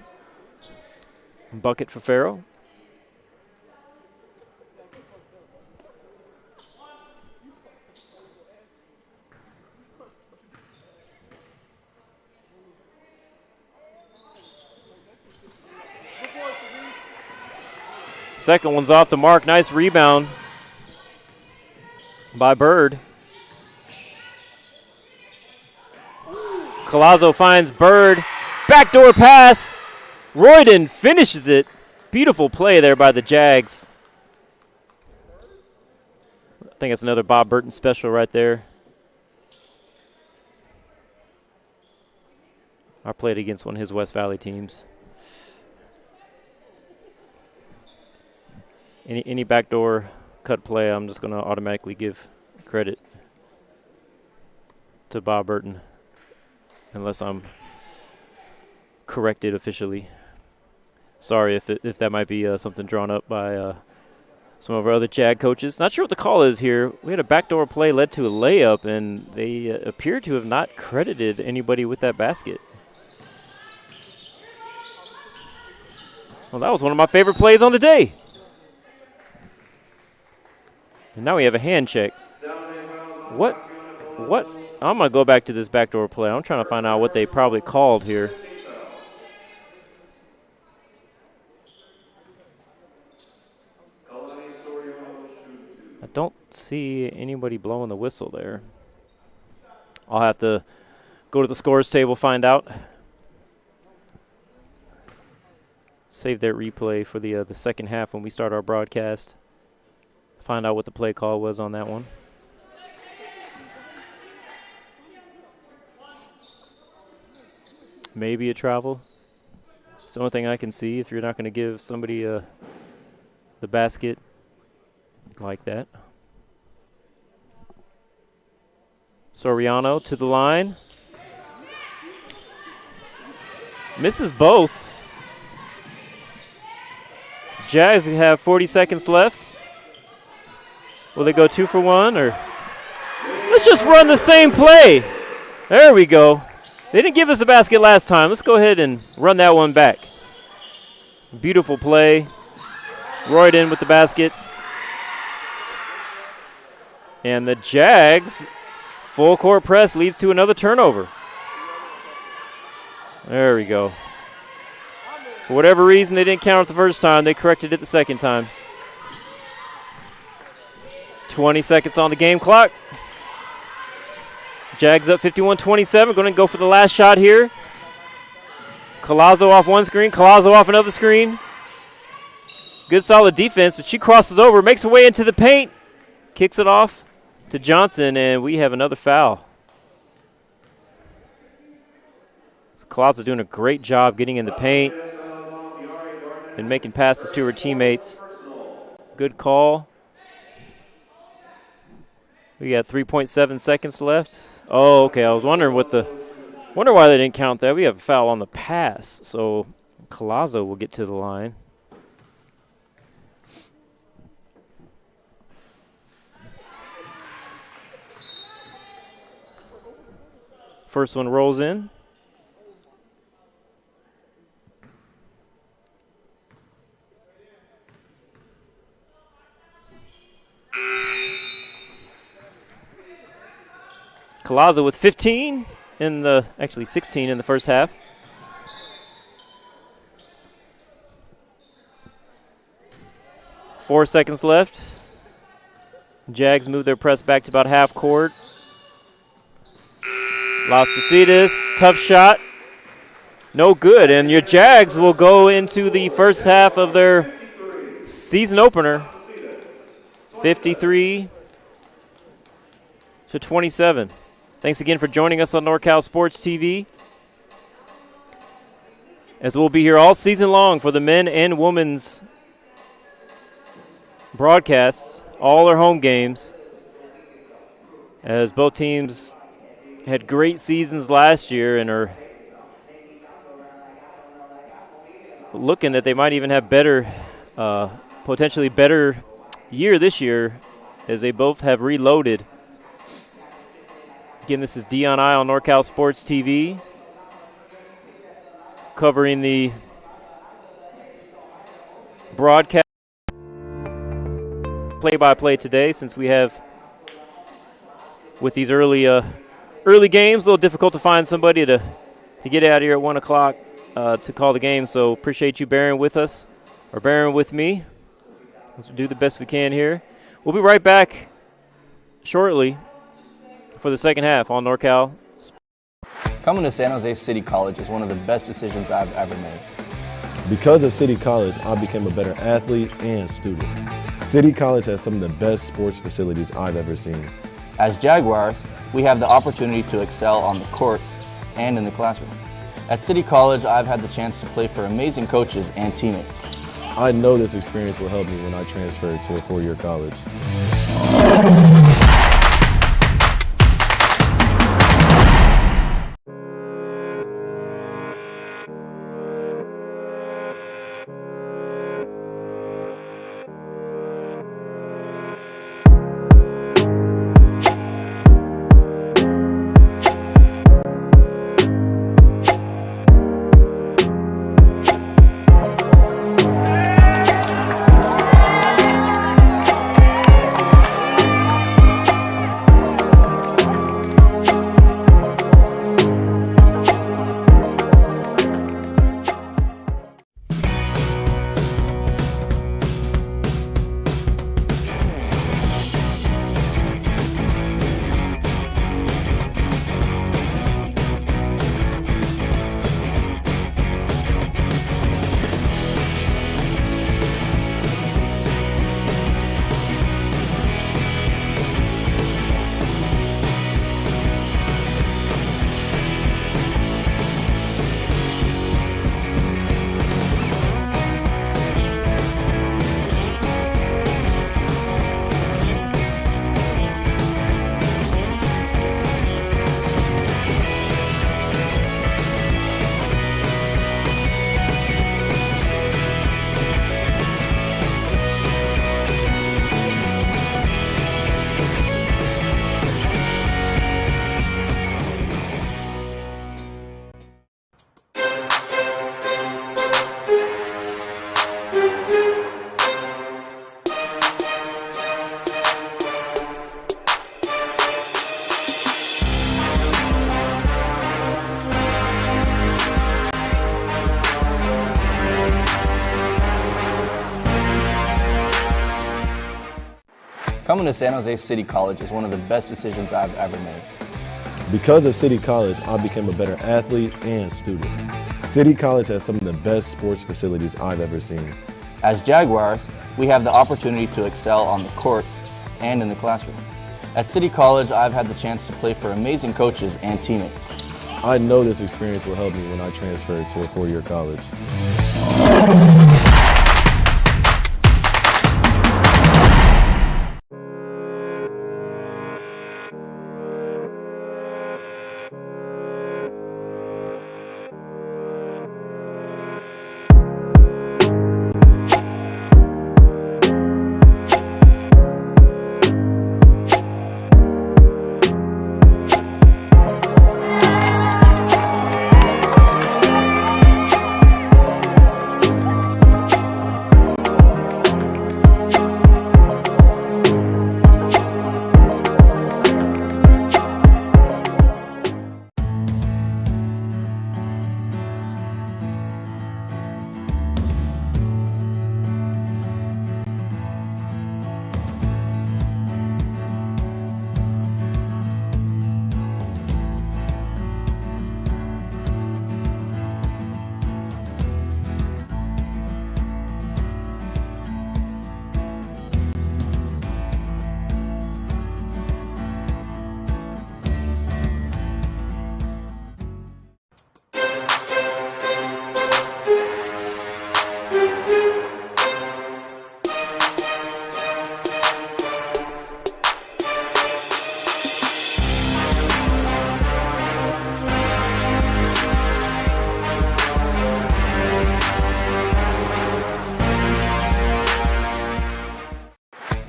Speaker 1: bucket for Farrow. Second one's off the mark. Nice rebound by Bird. Colazo finds Bird. Backdoor pass. Royden finishes it. Beautiful play there by the Jags. I think it's another Bob Burton special right there. I played against one of his West Valley teams. Any backdoor cut play, I'm just going to automatically give credit to Bob Burton, unless I'm corrected officially. Sorry if that might be something drawn up by some of our other Jag coaches. Not sure what the call is here. We had a backdoor play led to a layup, and they appear to have not credited anybody with that basket. Well, that was one of my favorite plays on the day. And now we have a hand check. What? I'm going to go back to this backdoor play. I'm trying to find out what they probably called here. I don't see anybody blowing the whistle there. I'll have to go to the scores table, find out. Save that replay for the second half when we start our broadcast. Find out what the play call was on that one. Maybe a travel. It's the only thing I can see if you're not going to give somebody the basket like that. Soriano to the line. Misses both. Jags have 40 seconds left. Will they go 2 for 1 or? Let's just run the same play. There we go. They didn't give us a basket last time. Let's go ahead and run that one back. Beautiful play. Royden with the basket. And the Jags full court press leads to another turnover. There we go. For whatever reason, they didn't count it the first time. They corrected it the second time. 20 seconds on the game clock. Jags up 51-27. Going to go for the last shot here. Collazo off one screen. Collazo off another screen. Good solid defense, but she crosses over, makes her way into the paint. Kicks it off to Johnson, and we have another foul. Collazo doing a great job getting in the paint and making passes to her teammates. Good call. We got 3.7 seconds left. Oh, okay. I was wondering wonder why they didn't count that. We have a foul on the pass, so Collazo will get to the line. First one rolls in. Collazo with 15 actually 16 in the first half. Four seconds left. Jags move their press back to about half court. Lost Positas, tough shot. No good, and your Jags will go into the first half of their season opener, 53-27. Thanks again for joining us on NorCal Sports TV, as we'll be here all season long for the men and women's broadcasts, all their home games, as both teams had great seasons last year and are looking that they might even have potentially better year this year, as they both have reloaded. Again, this is Dion I on NorCal Sports TV, covering the broadcast play-by-play today, since we have, with these early games, a little difficult to find somebody to get out here at 1 o'clock to call the game. So appreciate you bearing with us, or bearing with me. Let's do the best we can here. We'll be right back shortly for the second half on NorCal.
Speaker 9: Coming to San Jose City College is one of the best decisions I've ever made.
Speaker 12: Because of City College, I became a better athlete and student. City College has some of the best sports facilities I've ever seen.
Speaker 9: As Jaguars, we have the opportunity to excel on the court and in the classroom. At City College, I've had the chance to play for amazing coaches and teammates.
Speaker 12: I know this experience will help me when I transfer to a four-year college.
Speaker 9: Coming to San Jose City College is one of the best decisions I've ever made.
Speaker 12: Because of City College, I became a better athlete and student. City College has some of the best sports facilities I've ever seen.
Speaker 9: As Jaguars, we have the opportunity to excel on the court and in the classroom. At City College, I've had the chance to play for amazing coaches and teammates.
Speaker 12: I know this experience will help me when I transfer to a four-year college.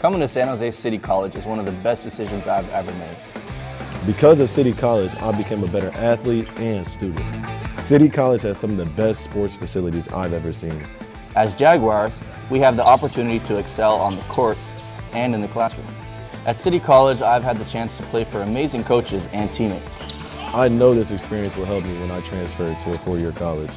Speaker 9: Coming to San Jose City College is one of the best decisions I've ever made.
Speaker 12: Because of City College, I became a better athlete and student. City College has some of the best sports facilities I've ever seen.
Speaker 9: As Jaguars, we have the opportunity to excel on the court and in the classroom. At City College, I've had the chance to play for amazing coaches and teammates.
Speaker 12: I know this experience will help me when I transfer to a four-year college.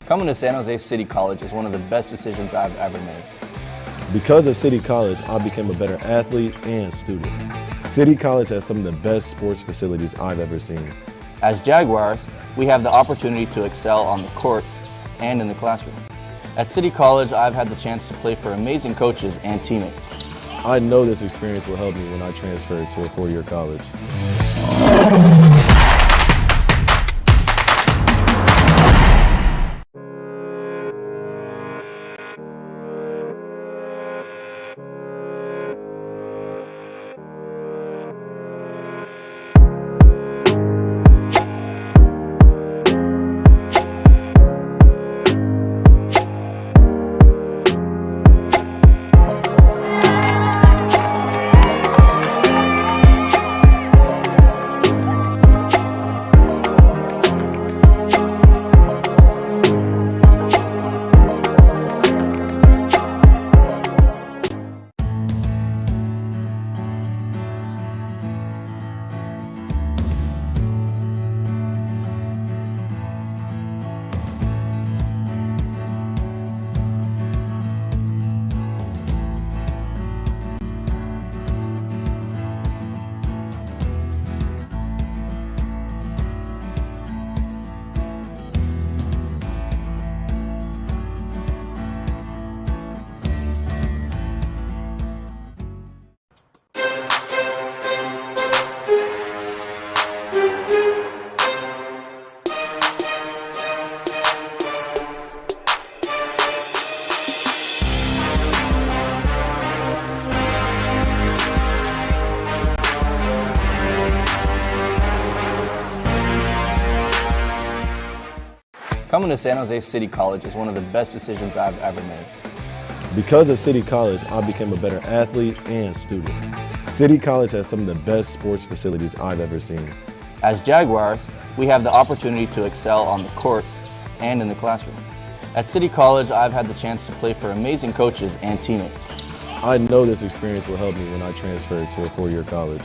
Speaker 9: Coming to San Jose City College is one of the best decisions I've ever made.
Speaker 12: Because of City College, I became a better athlete and student. City College has some of the best sports facilities I've ever seen.
Speaker 9: As Jaguars, we have the opportunity to excel on the court and in the classroom. At City College, I've had the chance to play for amazing coaches and teammates.
Speaker 12: I know this experience will help me when I transfer to a four-year college.
Speaker 9: Coming to San Jose City College is one of the best decisions I've ever made.
Speaker 12: Because of City College, I became a better athlete and student. City College has some of the best sports facilities I've ever seen.
Speaker 9: As Jaguars, we have the opportunity to excel on the court and in the classroom. At City College, I've had the chance to play for amazing coaches and teammates.
Speaker 12: I know this experience will help me when I transfer to a four-year college.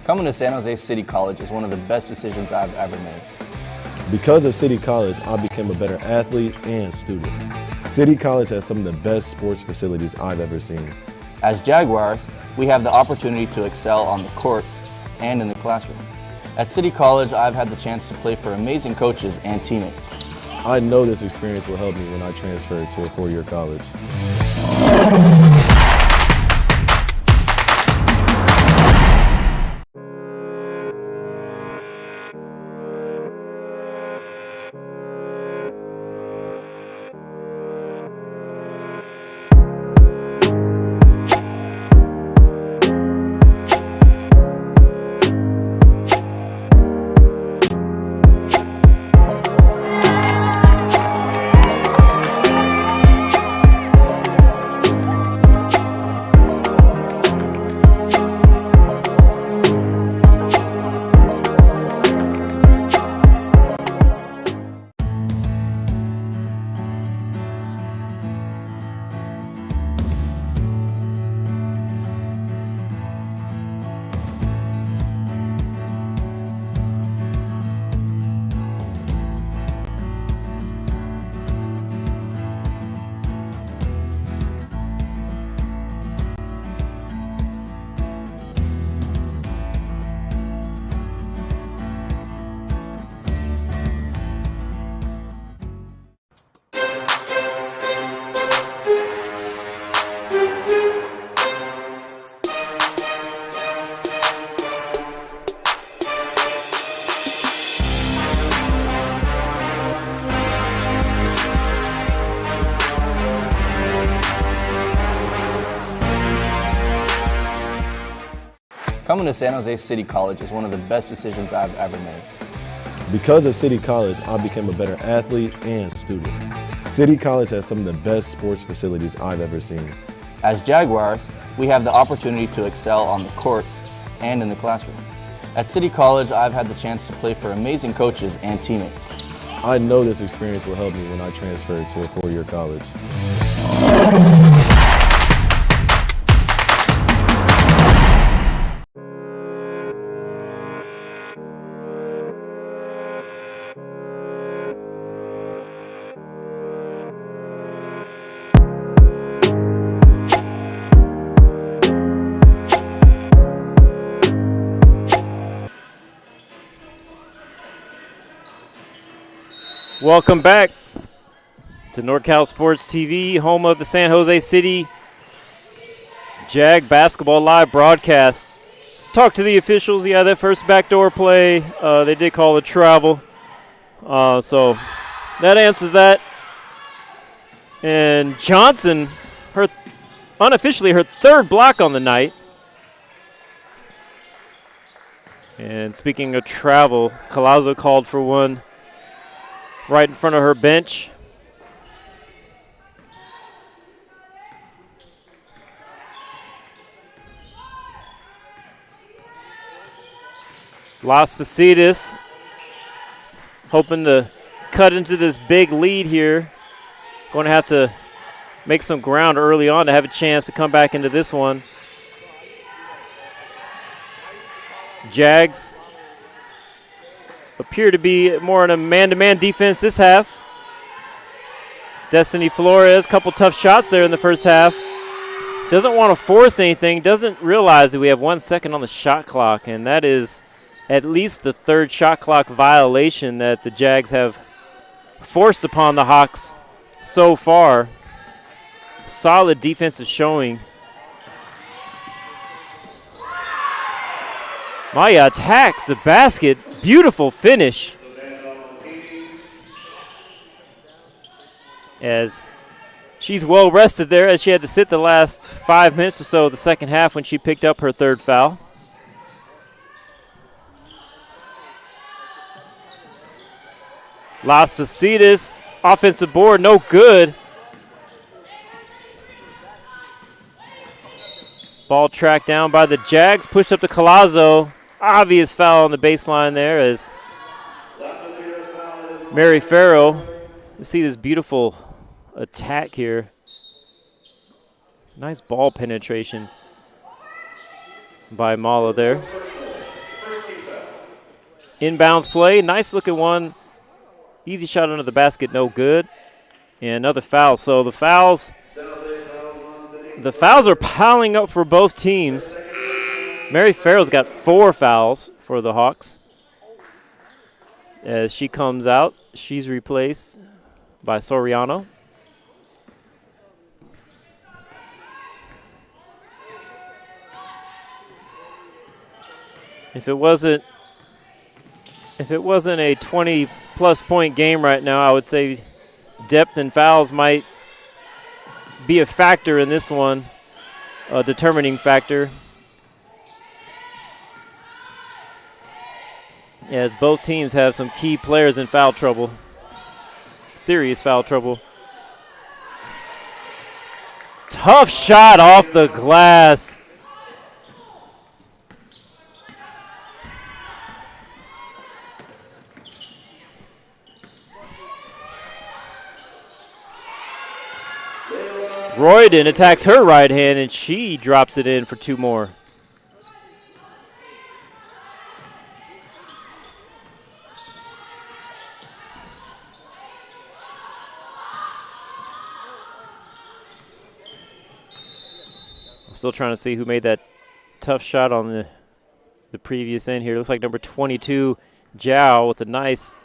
Speaker 9: Coming to San Jose City College is one of the best decisions I've ever made.
Speaker 12: Because of City College, I became a better athlete and student. City College has some of the best sports facilities I've ever seen.
Speaker 9: As Jaguars, we have the opportunity to excel on the court and in the classroom. At City College, I've had the chance to play for amazing coaches and teammates.
Speaker 12: I know this experience will help me when I transfer to a four-year college.
Speaker 9: Coming to San Jose City College is one of the best decisions I've ever made.
Speaker 12: Because of City College, I became a better athlete and student. City College has some of the best sports facilities I've ever seen.
Speaker 9: As Jaguars, we have the opportunity to excel on the court and in the classroom. At City College, I've had the chance to play for amazing coaches and teammates.
Speaker 12: I know this experience will help me when I transfer to a four-year college.
Speaker 1: Welcome back to NorCal Sports TV, home of the San Jose City Jag Basketball Live broadcast. Talk to the officials. Yeah, that first backdoor play, they did call it travel. So that answers that. And Johnson, unofficially her third block on the night. And speaking of travel, Collazo called for one right in front of her bench. Las Positas hoping to cut into this big lead here. Going to have to make some ground early on to have a chance to come back into this one. Jags appear to be more in a man-to-man defense this half. Destiny Flores, couple tough shots there in the first half. Doesn't want to force anything, doesn't realize that we have 1 second on the shot clock, and that is at least the third shot clock violation that the Jags have forced upon the Hawks so far. Solid defensive showing. Maya attacks the basket. Beautiful finish. As she's well rested there, as she had to sit the last 5 minutes or so of the second half when she picked up her third foul. Las Positas, offensive board, no good. Ball tracked down by the Jags, pushed up to Collazo. Obvious foul on the baseline there as Mary Farrow. You see this beautiful attack here. Nice ball penetration by Mala there. Inbounds play, nice looking one. Easy shot under the basket, no good. And another foul. So the fouls are piling up for both teams. Mary Farrell's got 4 fouls for the Hawks. As she comes out, she's replaced by Soriano. If it wasn't a 20-plus point game right now, I would say depth and fouls might be a factor in this one, a determining factor. As both teams have some key players in foul trouble, serious foul trouble. Tough shot off the glass. Royden attacks her right hand, and she drops it in for 2 more. I'm still trying to see who made that tough shot on the previous end here. Looks like number 22, Zhao, with a nice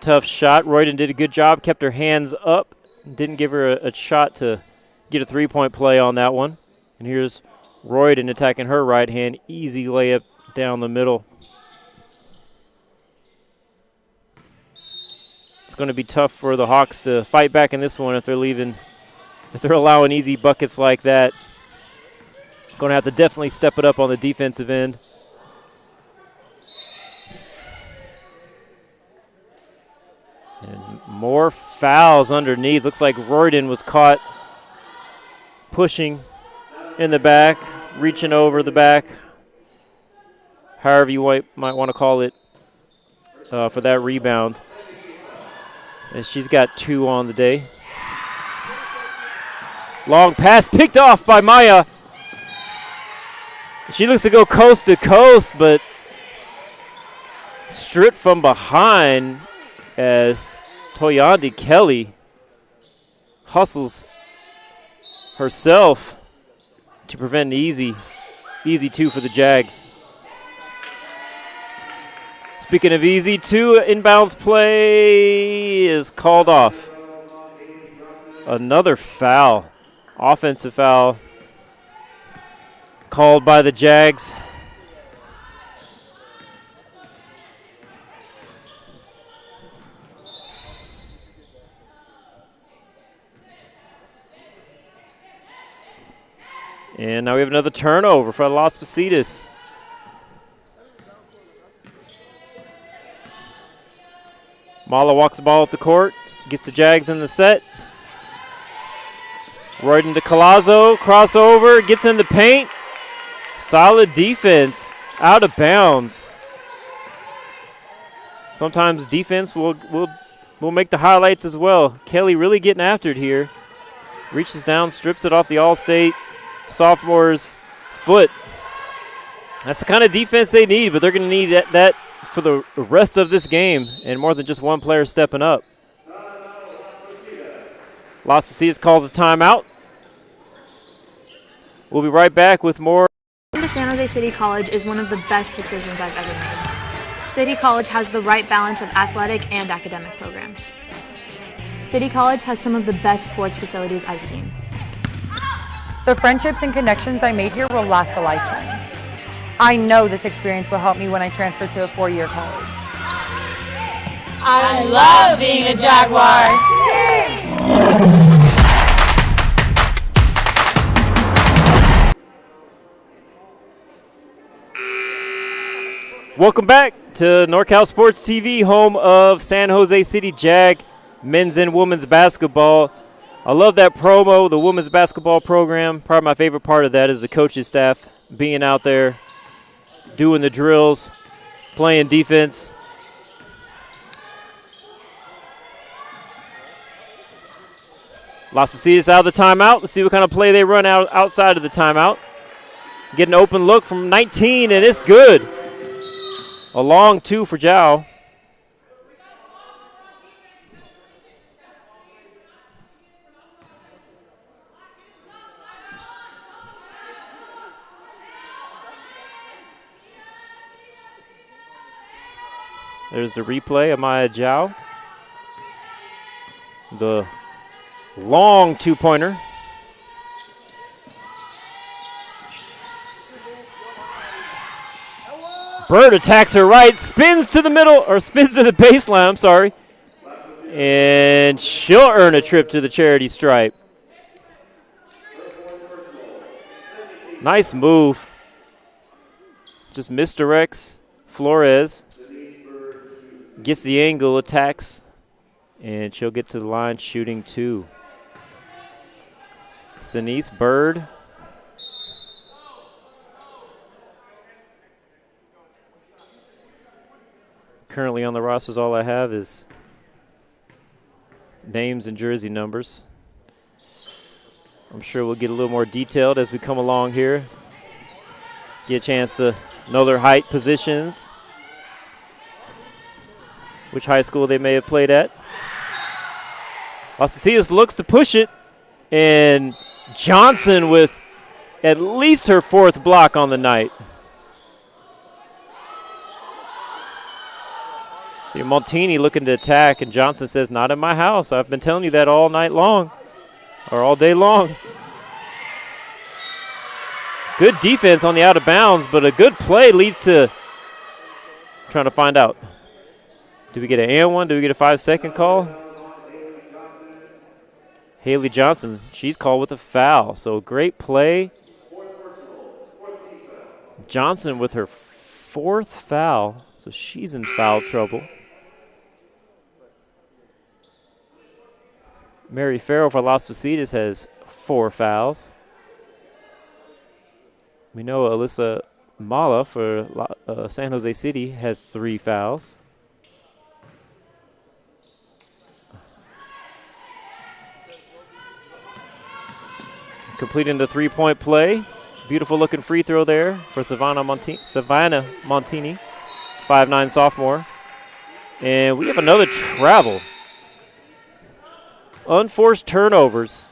Speaker 1: tough shot. Royden did a good job, kept her hands up, didn't give her a shot to get a 3-point play on that one. And here's Royden attacking her right hand. Easy layup down the middle. It's going to be tough for the Hawks to fight back in this one if they're allowing easy buckets like that. Going to have to definitely step it up on the defensive end. And more fouls underneath. Looks like Royden was caught pushing in the back, reaching over the back, however you might want to call it, for that rebound. And she's got 2 on the day. Long pass picked off by Maya. She looks to go coast to coast, but stripped from behind as Toyandi Kelly hustles herself to prevent an easy 2 for the Jags. Speaking of easy, 2 inbounds play is called off. Another foul, offensive foul, called by the Jags. And now we have another turnover for Las Positas. Mala walks the ball up the court, gets the Jags in the set. Right into Collazo, crossover, gets in the paint. Solid defense, out of bounds. Sometimes defense will make the highlights as well. Kelly really getting after it here. Reaches down, strips it off the All-State sophomore's foot. That's the kind of defense they need, but they're going to need that for the rest of this game, and more than just one player stepping up. Las Positas calls a timeout. We'll be right back with more.
Speaker 2: Going to San Jose City College is one of the best decisions I've ever made. City College has the right balance of athletic and academic programs. City College has some of the best sports facilities I've seen.
Speaker 3: The friendships and connections I made here will last a lifetime. I know this experience will help me when I transfer to a 4-year college.
Speaker 4: I love being a Jaguar.
Speaker 1: Welcome back to NorCal Sports TV, home of San Jose City Jag men's and women's basketball. I love that promo, the women's basketball program. Probably my favorite part of that is the coaching staff being out there, doing the drills, playing defense. Las Positas out of the timeout. Let's see what kind of play they run outside of the timeout. Get an open look from 19, and it's good. A long 2 for Zhao. There's the replay of Maya Zhao. The long 2-pointer. Bird attacks her right, spins to the middle, or spins to the baseline, I'm sorry. And she'll earn a trip to the charity stripe. Nice move. Just misdirects Flores. Gets the angle, attacks, and she'll get to the line shooting 2. Sinise Bird. Currently on the rosters, all I have is names and jersey numbers. I'm sure we'll get a little more detailed as we come along here. Get a chance to know their height, positions, which high school they may have played at. Las Positas looks to push it, and Johnson with at least her 4th block on the night. See Maltini looking to attack, and Johnson says, not in my house. I've been telling you that all night long, or all day long. Good defense on the out of bounds, but a good play leads to trying to find out. Do we get an and one? Do we get a 5-second call? Haley Johnson, she's called with a foul. So great play. Johnson with her 4th foul, so she's in foul trouble. Mary Farrell for Las Positas has 4 fouls. We know Alyssa Mala for San Jose City has 3 fouls. Completing the 3-point play. Beautiful looking free throw there for Savannah Montini, 5'9" sophomore. And we have another travel. Unforced turnovers.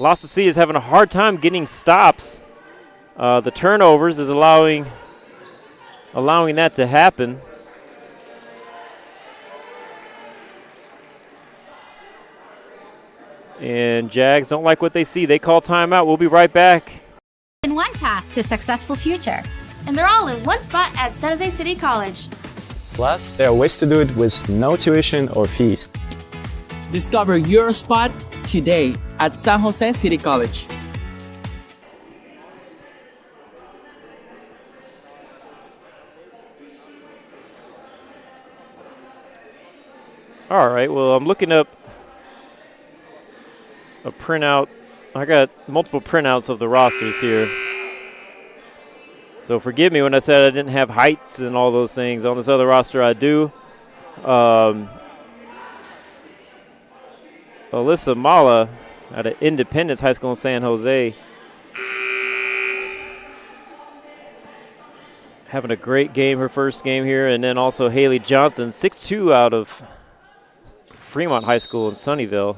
Speaker 1: Las Positas is having a hard time getting stops. The turnovers is allowing allowing that to happen. And Jags don't like what they see. They call timeout. We'll be right back.
Speaker 5: In one path to successful future.
Speaker 6: And they're all in one spot at San Jose City College.
Speaker 7: Plus, there are ways to do it with no tuition or fees.
Speaker 8: Discover your spot today at San Jose City College.
Speaker 1: All right, well, I'm looking up a printout. I got multiple printouts of the rosters here. So forgive me when I said I didn't have heights and all those things. On this other roster, I do. Alyssa Mala out of Independence High School in San Jose. Having a great game, her first game here. And then also Haley Johnson, 6'2", out of Fremont High School in Sunnyvale.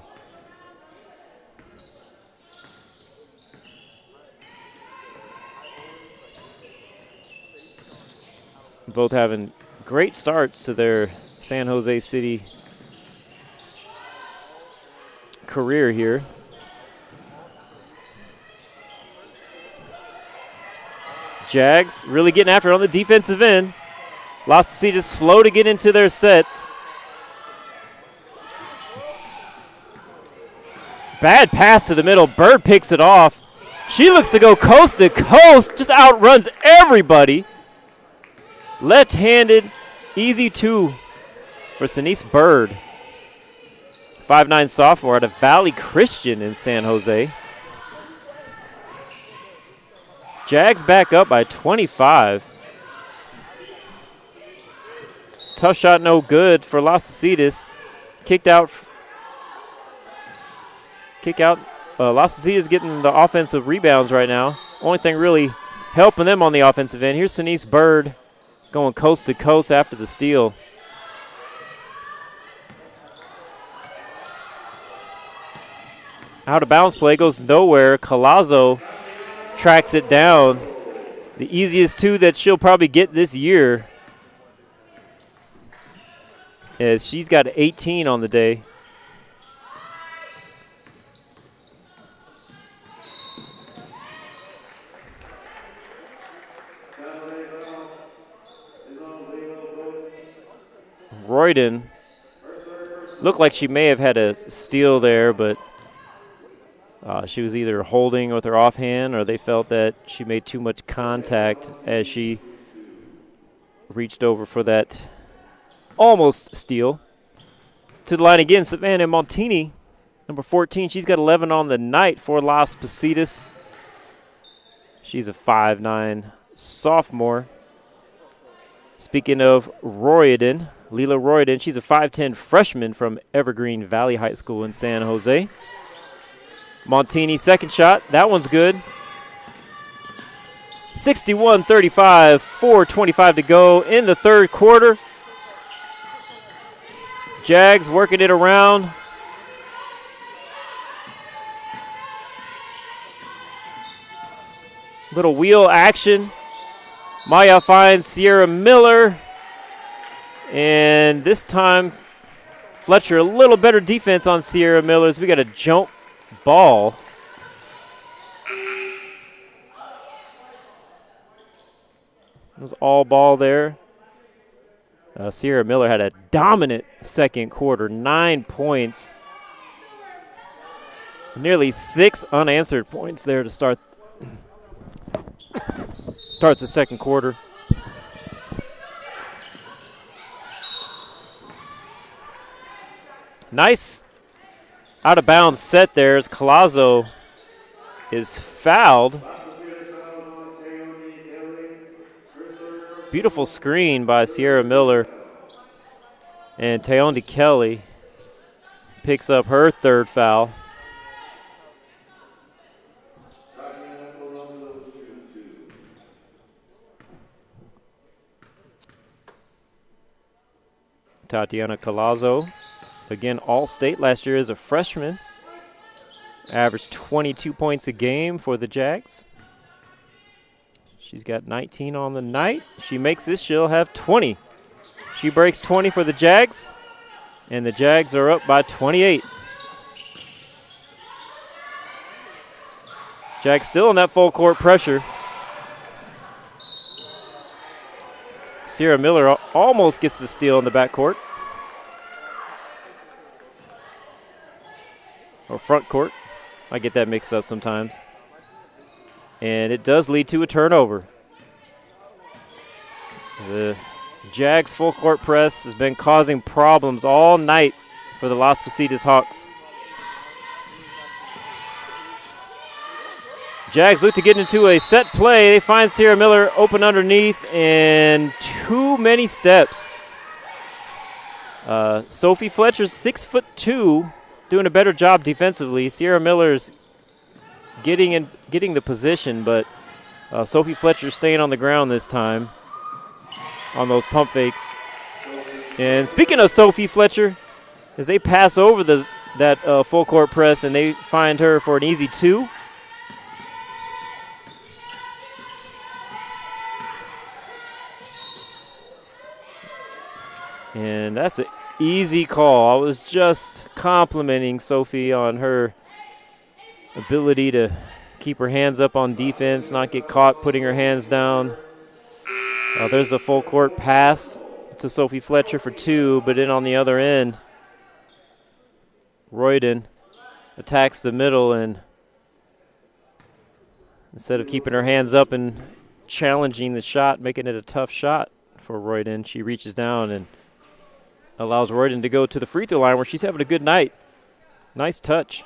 Speaker 1: Both having great starts to their San Jose City career here. Jags really getting after it on the defensive end. Las Positas slow to get into their sets. Bad pass to the middle. Bird picks it off. She looks to go coast to coast. Just outruns everybody. Left-handed, easy two for Sanice Bird. 5'9" sophomore out of Valley Christian in San Jose. Jags back up by 25. Tough shot, no good for Las Positas. Kicked out. Las Positas getting the offensive rebounds right now. Only thing really helping them on the offensive end. Here's Sanice Bird going coast to coast after the steal. Out of bounds play goes nowhere. Collazo tracks it down. The easiest two that she'll probably get this year, as she's got 18 on the day. Royden looked like she may have had a steal there, but she was either holding with her offhand or they felt that she made too much contact as she reached over for that almost steal. To the line again, Savannah Montini, number 14. She's got 11 on the night for Las Positas. She's a 5'9" sophomore. Speaking of Royden, Leela Royden, she's a 5'10" freshman from Evergreen Valley High School in San Jose. Montini, second shot. That one's good. 61-35, 4:25 to go in the third quarter. Jags working it around. Little wheel action. Maya finds Sierra Miller. And this time, Fletcher, a little better defense on Sierra Miller as we got a jump ball. It was all ball there. Sierra Miller had a dominant second quarter, 9 points. Nearly 6 unanswered points there to start the second quarter. Nice out of bounds set there as Collazo is fouled. Beautiful screen by Sierra Miller. And Tayondi Kelly picks up her third foul. Tatiana Collazo, again All-State last year as a freshman. Averaged 22 points a game for the Jags. She's got 19 on the night. She makes this, she'll have 20. She breaks 20 for the Jags, and the Jags are up by 28. Jags still in that full court pressure. Sierra Miller almost gets the steal in the backcourt. Or front court. I get that mixed up sometimes. And it does lead to a turnover. The Jags full court press has been causing problems all night for the Las Positas Hawks. Jags look to get into a set play. They find Sierra Miller open underneath and too many steps. Sophie Fletcher's 6'2", doing a better job defensively. Sierra Miller's getting the position, but Sophie Fletcher's staying on the ground this time on those pump fakes. And speaking of Sophie Fletcher, as they pass over that full court press and they find her for an easy 2. And that's an easy call. I was just complimenting Sophie on her ability to keep her hands up on defense, not get caught putting her hands down. There's a full court pass to Sophie Fletcher for 2, but in on the other end, Royden attacks the middle, and instead of keeping her hands up and challenging the shot, making it a tough shot for Royden, she reaches down and allows Royden to go to the free throw line where she's having a good night. Nice touch.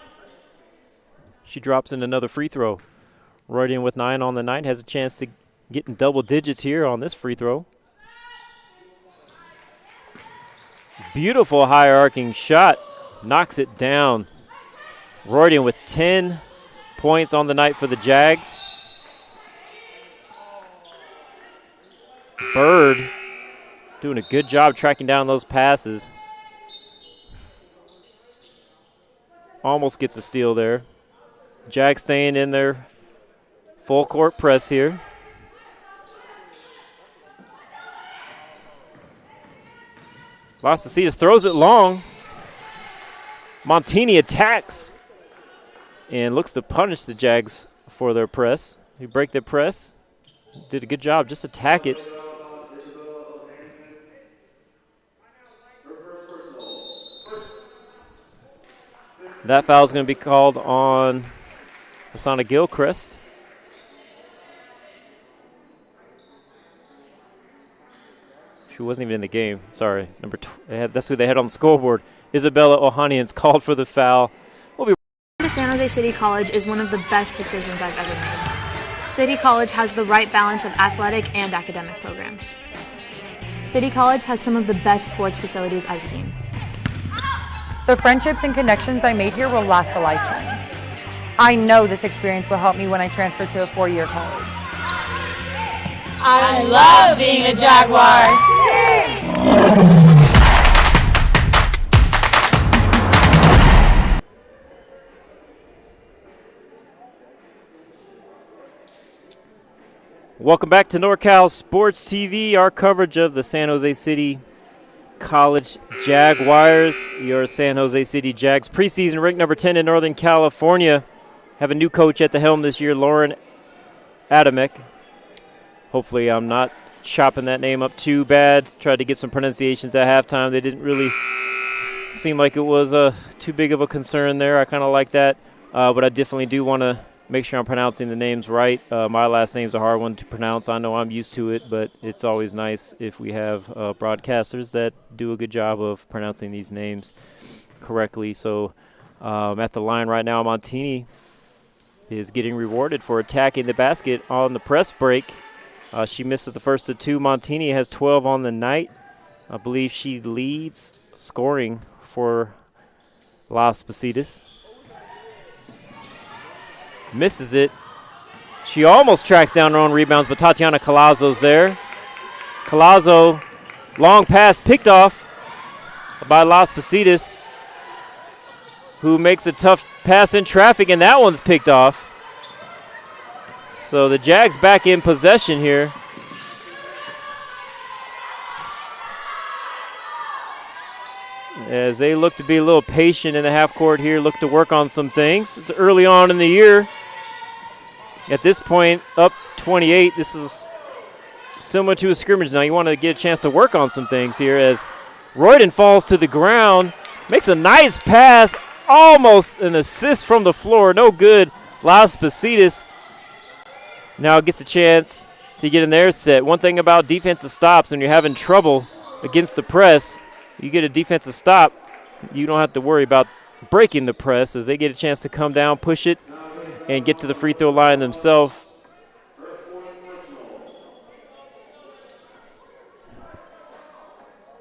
Speaker 1: She drops in another free throw. Royden with 9 on the night has a chance to get in double digits here on this free throw. Beautiful high arcing shot. Knocks it down. Royden with 10 points on the night for the Jags. Bird doing a good job tracking down those passes. Almost gets a steal there. Jags staying in their full court press here. Las Positas throws it long. Montini attacks and looks to punish the Jags for their press. They break their press. Did a good job. Just attack it. That foul is going to be called on Hassana Gilchrist. She wasn't even in the game. Sorry. That's who they had on the scoreboard. Isabella Ohanian's called for the foul.
Speaker 2: To San Jose City College is one of the best decisions I've ever made. City College has the right balance of athletic and academic programs. City College has some of the best sports facilities I've seen.
Speaker 3: The friendships and connections I made here will last a lifetime. I know this experience will help me when I transfer to a 4-year college.
Speaker 4: I love being a Jaguar.
Speaker 1: Welcome back to NorCal Sports TV, our coverage of the San Jose City College Jaguars. Your San Jose City Jags preseason ranked number 10 in Northern California. Have a new coach at the helm this year, Lauren Adamek. Hopefully I'm not chopping that name up too bad. Tried to get some pronunciations at halftime. They didn't really seem like it was too big of a concern there. I kind of like that, but I definitely do want to make sure I'm pronouncing the names right. My last name's a hard one to pronounce. I know I'm used to it, but it's always nice if we have broadcasters that do a good job of pronouncing these names correctly. So at the line right now, Montini is getting rewarded for attacking the basket on the press break. She misses the first of 2. Montini has 12 on the night. I believe she leads scoring for Las Positas. Misses it. She almost tracks down her own rebounds, but Tatiana Collazo's there. Collazo, long pass picked off by Las Positas, who makes a tough pass in traffic, and that one's picked off. So the Jags back in possession here. As they look to be a little patient in the half court here, look to work on some things. It's early on in the year. At this point, up 28. This is similar to a scrimmage now. You want to get a chance to work on some things here as Royden falls to the ground, makes a nice pass, almost an assist from the floor. No good. Las Positas now gets a chance to get in their set. One thing about defensive stops, when you're having trouble against the press, you get a defensive stop, you don't have to worry about breaking the press as they get a chance to come down, push it, and get to the free throw line themselves.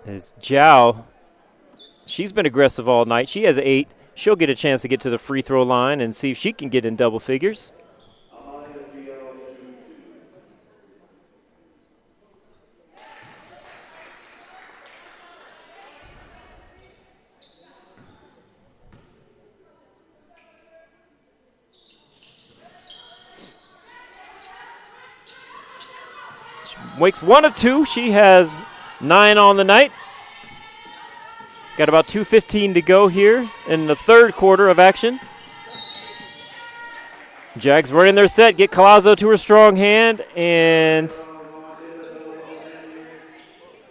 Speaker 1: As Zhao, she's been aggressive all night. She has 8. She'll get a chance to get to the free throw line and see if she can get in double figures. Wakes 1 of 2. She has 9 on the night. Got about 2:15 to go here in the third quarter of action. Jags running their set, get Collazo to her strong hand, and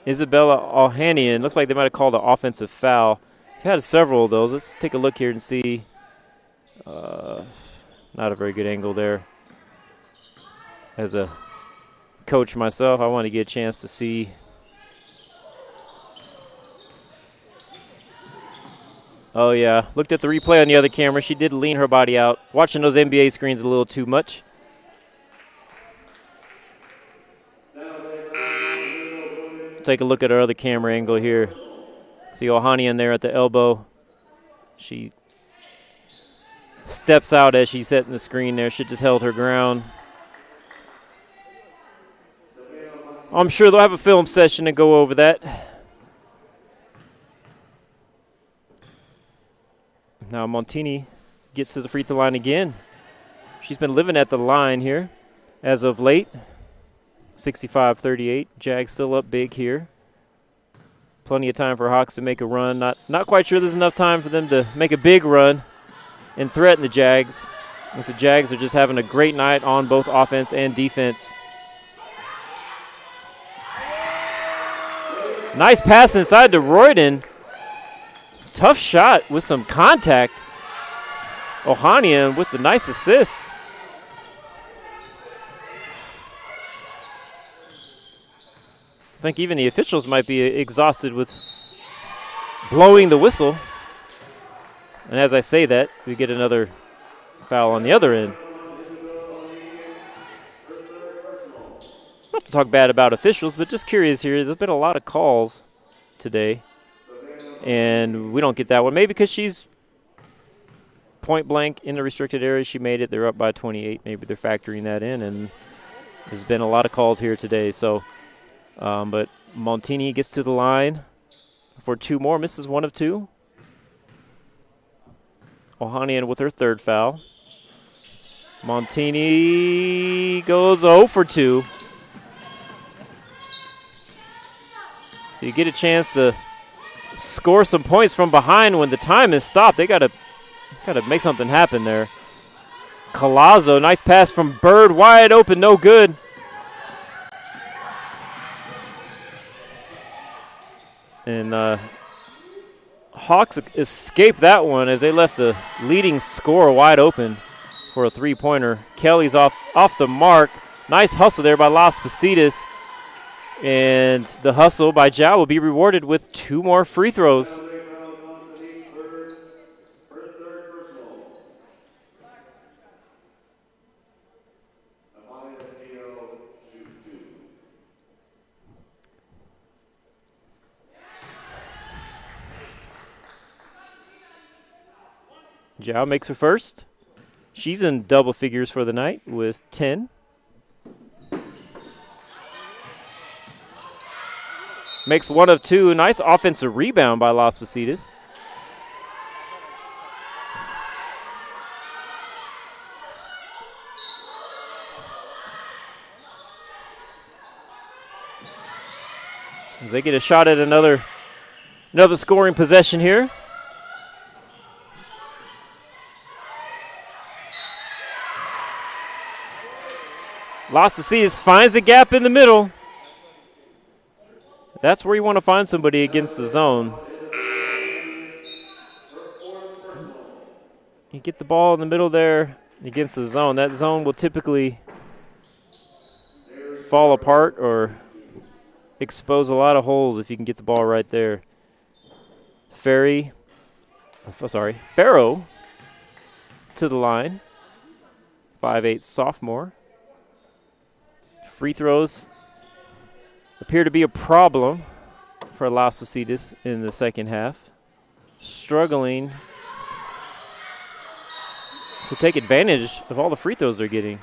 Speaker 1: Isabella Ohanian. Looks like they might have called an offensive foul. We've had several of those. Let's take a look here and see. Not a very good angle there. As a coach myself, I want to get a chance to see. Oh, yeah. Looked at the replay on the other camera. She did lean her body out. Watching those NBA screens a little too much. Take a look at our other camera angle here. See Ohanian there at the elbow. She steps out as she's setting the screen there. She just held her ground. I'm sure they'll have a film session to go over that. Now Montini gets to the free throw line again. She's been living at the line here as of late. 65-38. Jags still up big here. Plenty of time for Hawks to make a run. Not quite sure there's enough time for them to make a big run and threaten the Jags. As the Jags are just having a great night on both offense and defense. Nice pass inside to Royden. Tough shot with some contact. Ohanian with the nice assist. I think even the officials might be exhausted with blowing the whistle. And as I say that, we get another foul on the other end. Not to talk bad about officials, but just curious here. There's been a lot of calls today, and we don't get that one. Maybe because she's point blank in the restricted area. She made it. They're up by 28. Maybe they're factoring that in, and there's been a lot of calls here today. So, but Montini gets to the line for 2 more. Misses 1 of 2. Ohanian with her 3rd foul. Montini goes 0 for 2. So you get a chance to score some points from behind when the time is stopped. They gotta make something happen there. Collazo, nice pass from Bird, wide open, no good. And Hawks escaped that one as they left the leading scorer wide open for a 3-pointer. Kelly's off the mark. Nice hustle there by Las Positas. And the hustle by Zhao will be rewarded with 2 more free throws. Zhao makes her first. She's in double figures for the night with 10. Makes 1 of 2. Nice offensive rebound by Las Positas. as they get a shot at another scoring possession here. Las Positas finds the gap in the middle. That's where you want to find somebody against the zone. You get the ball in the middle there against the zone. That zone will typically fall apart or expose a lot of holes if you can get the ball right there. Farrow to the line. 5'8" sophomore. Free throws appear to be a problem for Las Positas in the second half. Struggling to take advantage of all the free throws they're getting.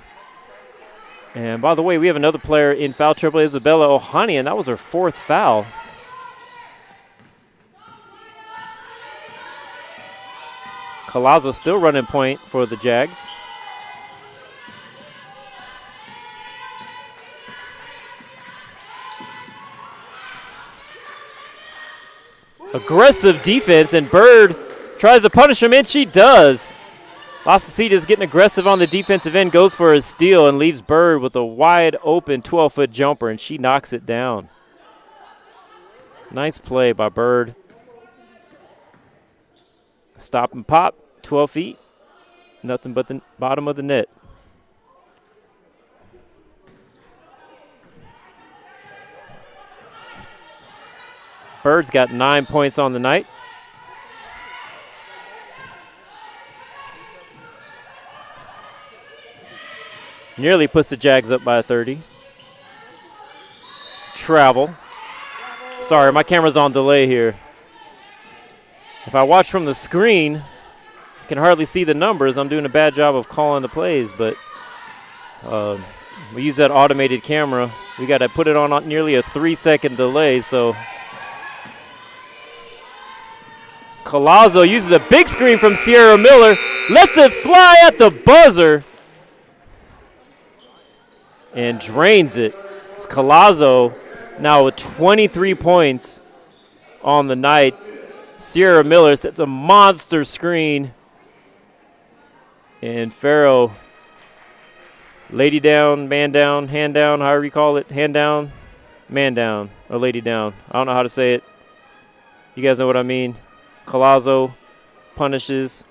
Speaker 1: And by the way, we have another player in foul trouble, Isabella Ohani, and that was her 4th foul. Collazo still running point for the Jags. Aggressive defense, and Bird tries to punish him, and she does. Las Positas getting aggressive on the defensive end, goes for a steal and leaves Bird with a wide open 12-foot jumper, and she knocks it down. Nice play by Bird. Stop and pop, 12 feet. Nothing but the bottom of the net. Bird's got 9 points on the night. Nearly puts the Jags up by 30. Travel. Sorry, my camera's on delay here. If I watch from the screen, I can hardly see the numbers. I'm doing a bad job of calling the plays, but we use that automated camera. We got to put it on nearly a 3-second delay, so Collazo uses a big screen from Sierra Miller, lets it fly at the buzzer, and drains it. It's Collazo now with 23 points on the night. Sierra Miller sets a monster screen, and Farrow, lady down, man down, hand down, however you call it, hand down, man down, or lady down. I don't know how to say it. You guys know what I mean. Collazo punishes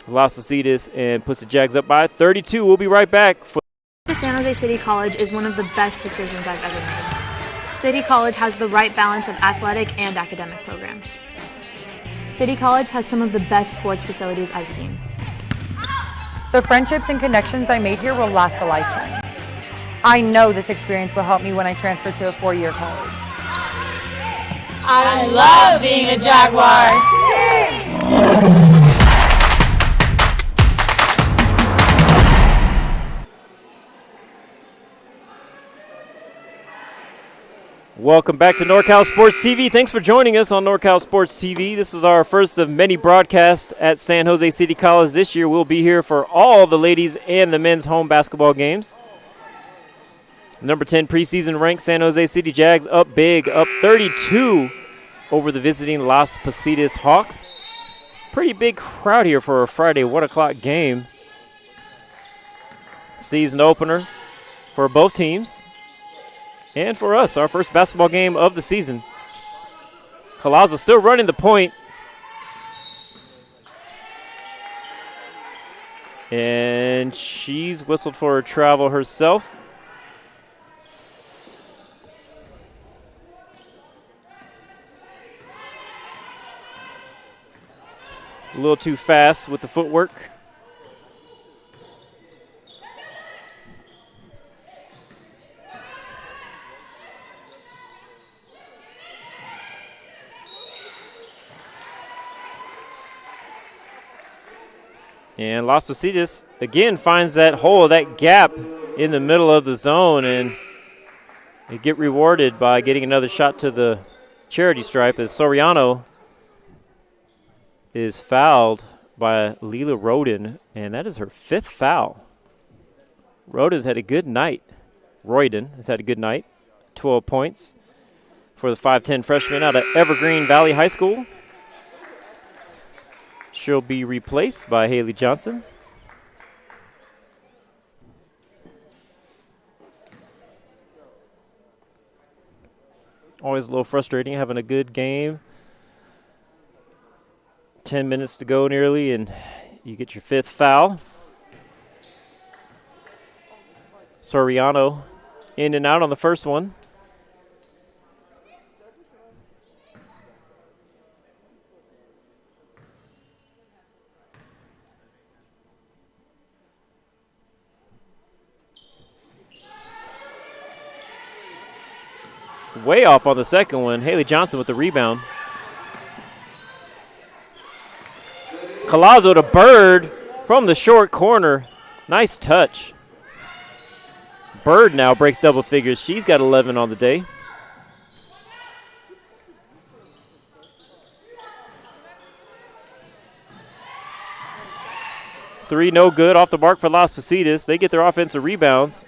Speaker 1: Las Positas and puts the Jags up by 32. We'll be right back.
Speaker 2: San Jose City College is one of the best decisions I've ever made. City College has the right balance of athletic and academic programs. City College has some of the best sports facilities I've seen.
Speaker 3: The friendships and connections I made here will last a lifetime. I know this experience will help me when I transfer to a 4-year college.
Speaker 4: I love being a Jaguar.
Speaker 1: Welcome back to NorCal Sports TV. Thanks for joining us on NorCal Sports TV. This is our first of many broadcasts at San Jose City College this year. We'll be here for all the ladies and the men's home basketball games. Number 10 preseason ranked San Jose City Jags up big, up 32 over the visiting Las Positas Hawks. Pretty big crowd here for a Friday 1 o'clock game. Season opener for both teams. And for us, our first basketball game of the season. Collazo still running the point. And she's whistled for a travel herself. A little too fast with the footwork. And Las Positas, again, finds that hole, that gap in the middle of the zone, and they get rewarded by getting another shot to the charity stripe as Soriano is fouled by Leela Roden, and that is her 5th foul. Roden's had a good night. Royden has had a good night. 12 points for the 5'10 freshman out of Evergreen Valley High School. She'll be replaced by Haley Johnson. Always a little frustrating having a good game. 10 minutes to go nearly, and you get your 5th foul. Soriano in and out on the first one. Way off on the second one. Haley Johnson with the rebound. Collazo to Bird from the short corner. Nice touch. Bird now breaks double figures. She's got 11 on the day. Three no good off the mark for Las Positas. They get their offensive rebounds.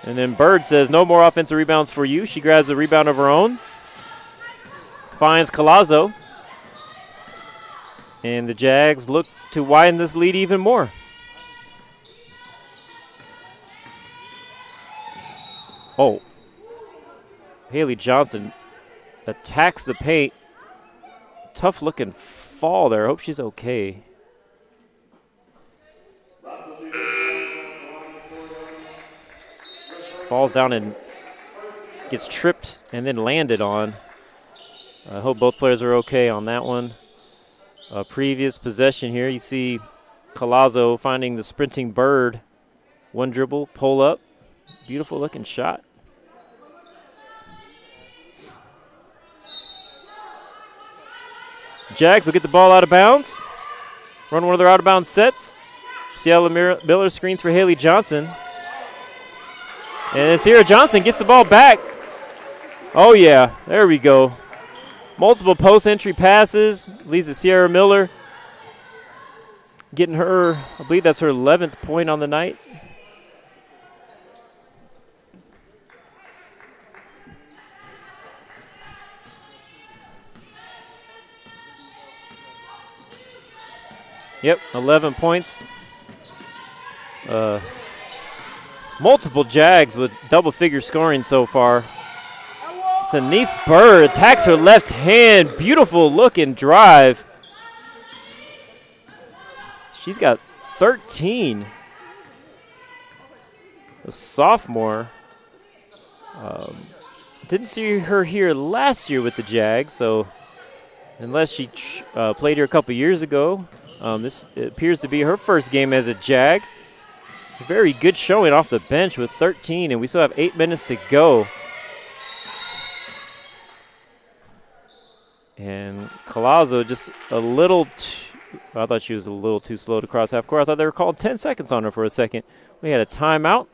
Speaker 1: And then Bird says, no more offensive rebounds for you. She grabs a rebound of her own. Finds Collazo. And the Jags look to widen this lead even more. Oh. Haley Johnson attacks the paint. Tough looking fall there. I hope she's okay. Falls down and gets tripped and then landed on. I hope both players are okay on that one. Previous possession here, you see Collazo finding the sprinting Bird. One dribble, pull up. Beautiful looking shot. Jags will get the ball out of bounds. Run one of their out of bounds sets. Ciela Miller screens for Haley Johnson. And Sierra Johnson gets the ball back. Oh, yeah. There we go. Multiple post-entry passes. Leads to Sierra Miller. Getting her, I believe that's her 11th point on the night. Yep, 11 points. Multiple Jags with double-figure scoring so far. Denise Bird attacks her left hand. Beautiful looking drive. She's got 13. The sophomore. Didn't see her here last year with the Jags, so unless she played here a couple years ago, this appears to be her first game as a Jag. Very good showing off the bench with 13, and we still have 8 minutes to go. And Collazo just a little I thought she was a little too slow to cross half court. I thought they were calling 10 seconds on her for a second. We had a timeout.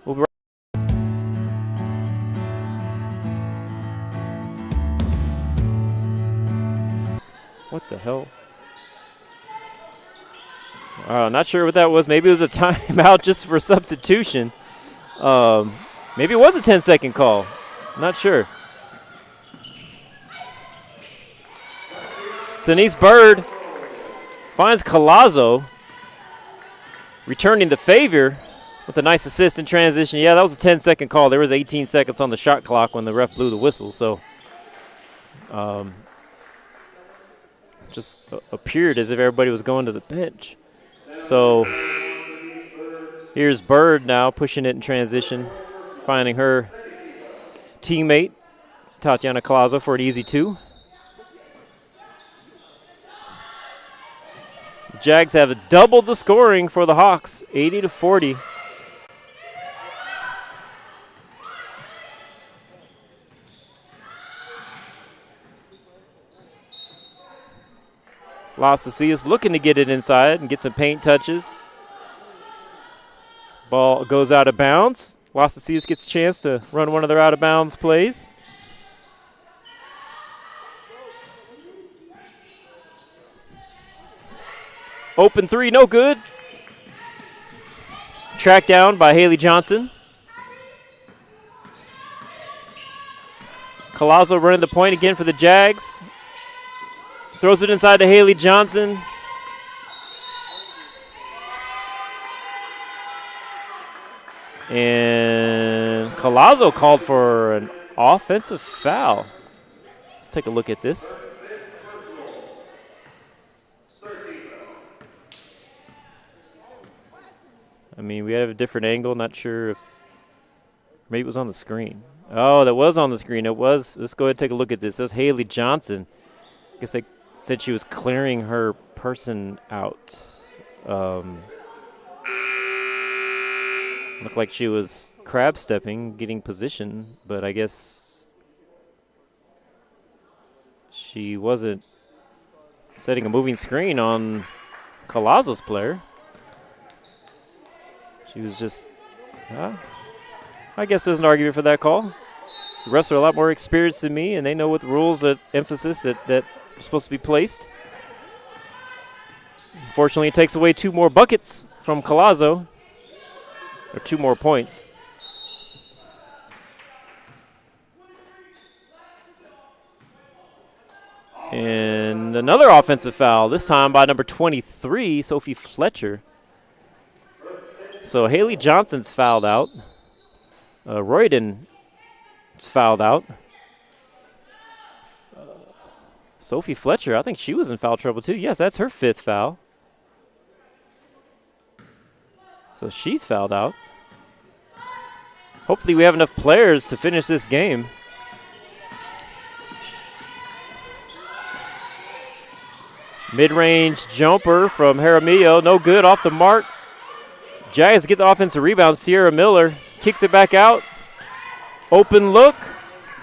Speaker 1: We'll be right. What the hell? Not sure what that was. Maybe it was a timeout just for substitution. Maybe it was a 10-second call. Not sure. Denise Bird finds Collazo, returning the favor with a nice assist in transition. Yeah, that was a 10-second call. There was 18 seconds on the shot clock when the ref blew the whistle. So just appeared as if everybody was going to the bench. So here's Bird now pushing it in transition, finding her teammate, Tatiana Collazo, for an easy two. Jags have doubled the scoring for the Hawks, 80-40. Las Positas looking to get it inside and get some paint touches. Ball goes out of bounds. Las Positas gets a chance to run one of their out of bounds plays. Open three, no good. Tracked down by Haley Johnson. Collazo running the point again for the Jags. Throws it inside to Haley Johnson. And Collazo called for an offensive foul. Let's take a look at this. I mean, we have a different angle. Not sure if maybe it was on the screen. Oh, that was on the screen. It was. Let's go ahead and take a look at this. That was Haley Johnson. I guess they said she was clearing her person out. Looked like she was crab stepping, getting position, but I guess she wasn't setting a moving screen on Collazo's player. She was just, I guess there's an argument for that call. The refs are a lot more experienced than me, and they know what the rules, that emphasis that are supposed to be placed. Unfortunately, it takes away 2 more buckets from Collazo, or 2 more points. And another offensive foul, this time by number 23, Sophie Fletcher. So Haley Johnson's fouled out. Royden's fouled out. Sophie Fletcher, I think she was in foul trouble too. Yes, that's her 5th foul. So she's fouled out. Hopefully we have enough players to finish this game. Mid-range jumper from Jaramillo, no good, off the mark. Jags get the offensive rebound. Sierra Miller kicks it back out. Open look,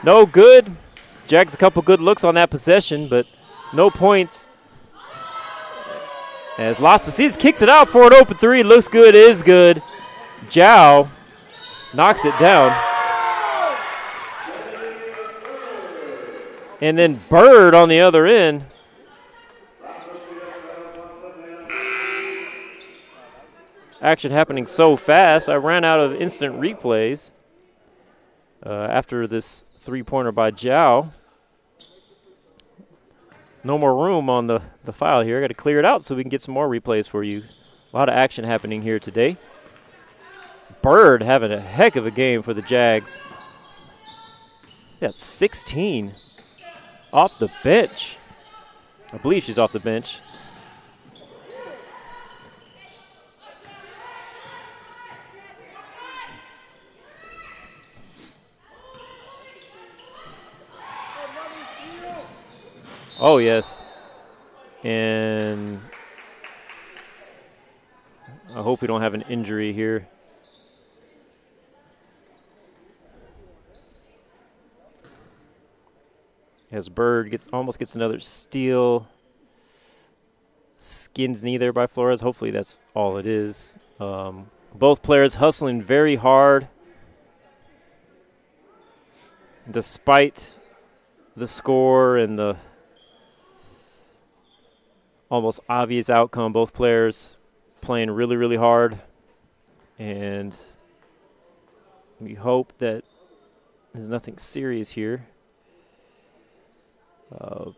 Speaker 1: no good. Jags a couple good looks on that possession, but no points. As Las Positas kicks it out for an open 3. Looks good, is good. Zhao knocks it down. And then Bird on the other end. Action happening so fast, I ran out of instant replays after this 3-pointer by Zhao. No more room on the file here. I got to clear it out so we can get some more replays for you. A lot of action happening here today. Bird having a heck of a game for the Jags. That's 16 off the bench. I believe she's off the bench. Oh, yes. And I hope we don't have an injury here. As Bird almost gets another steal. Skins knee there by Flores. Hopefully that's all it is. Both players hustling very hard. Despite the score and the almost obvious outcome, both players playing really, really hard. And we hope that there's nothing serious here. Oh,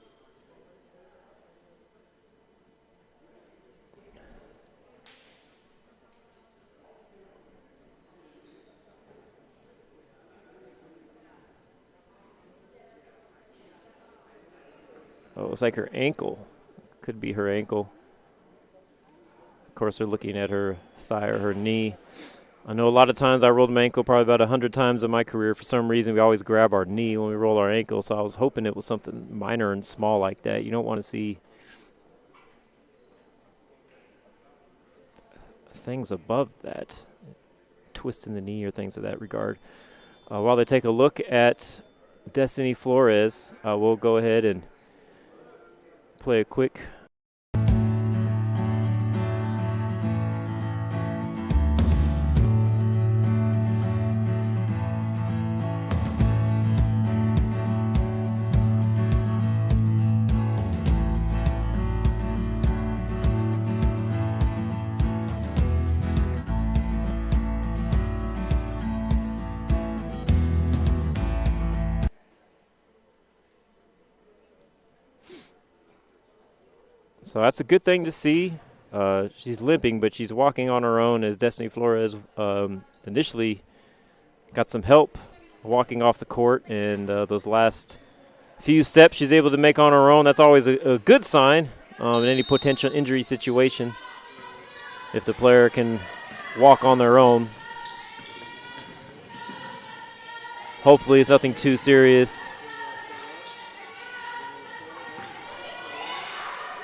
Speaker 1: it's like her ankle. Could be her ankle. Of course, they're looking at her thigh or her knee. I know a lot of times I rolled my ankle probably about 100 times in my career. For some reason, we always grab our knee when we roll our ankle, so I was hoping it was something minor and small like that. You don't want to see things above that, twisting the knee or things of that regard. While they take a look at Destiny Flores, we'll go ahead and play a quick So that's a good thing to see. She's limping, but she's walking on her own as Destiny Flores initially got some help walking off the court, and those last few steps she's able to make on her own. That's always a good sign in any potential injury situation if the player can walk on their own. Hopefully it's nothing too serious.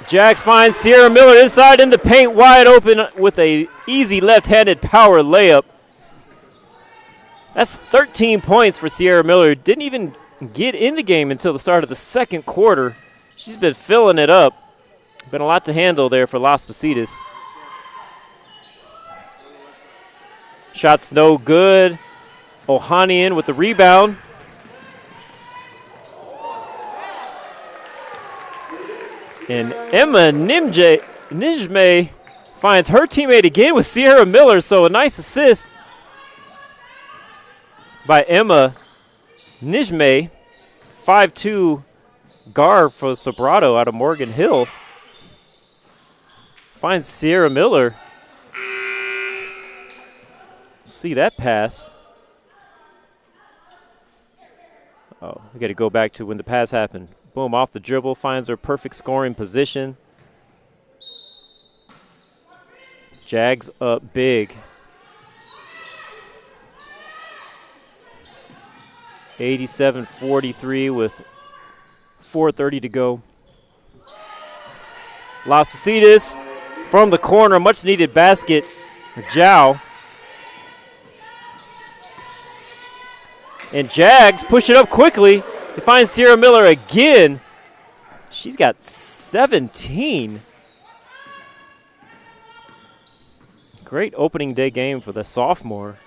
Speaker 1: Jax finds Sierra Miller inside in the paint, wide open with a easy left-handed power layup. That's 13 points for Sierra Miller. Didn't even get in the game until the start of the second quarter. She's been filling it up. Been a lot to handle there for Las Positas. Shot's no good. Ohanian with the rebound. And Emma Nijme finds her teammate again with Sierra Miller, so a nice assist by Emma Nijme, 5'2" guard for Sobrato out of Morgan Hill. Finds Sierra Miller. See that pass. Oh, we got to go back to when the pass happened. Boom, off the dribble, finds her perfect scoring position. Jags up big. 87-43 with 4:30 to go. Las Positas from the corner, much needed basket for Zhao. And Jags push it up quickly. They find Sierra Miller again. She's got 17. Great opening day game for the sophomore.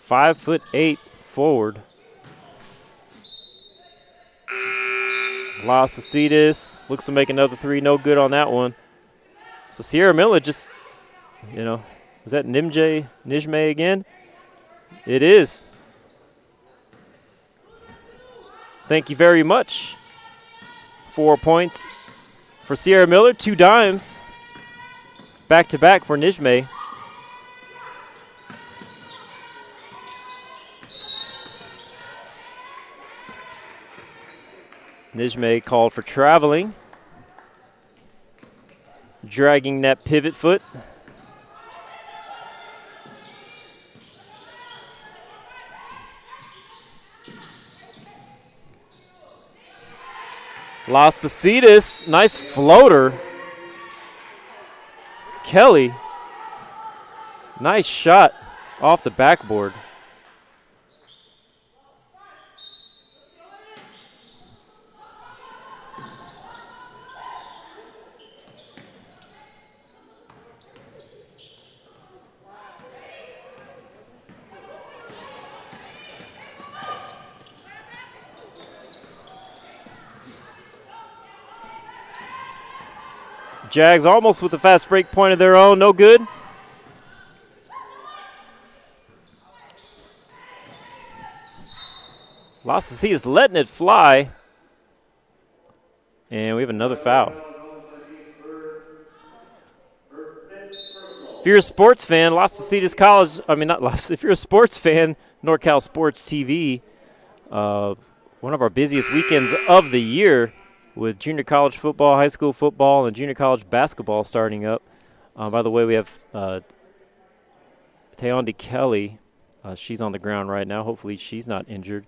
Speaker 1: 5'8" forward. Las Positas looks to make another three. No good on that one. So Sierra Miller just, was that Nijme again? It is. Thank you very much. 4 points for Sierra Miller, 2 dimes. Back-to-back for Nijme. Nijme called for traveling. Dragging that pivot foot. Las Positas, nice floater. Kelly, nice shot off the backboard. Jags almost with a fast break point of their own. No good. Las Positas letting it fly. And we have another foul. If you're a sports fan, Las Positas College, if you're a sports fan, NorCal Sports TV, one of our busiest weekends of the year, with junior college football, high school football, and junior college basketball starting up. By the way, we have Tayondi Kelly. She's on the ground right now. Hopefully she's not injured.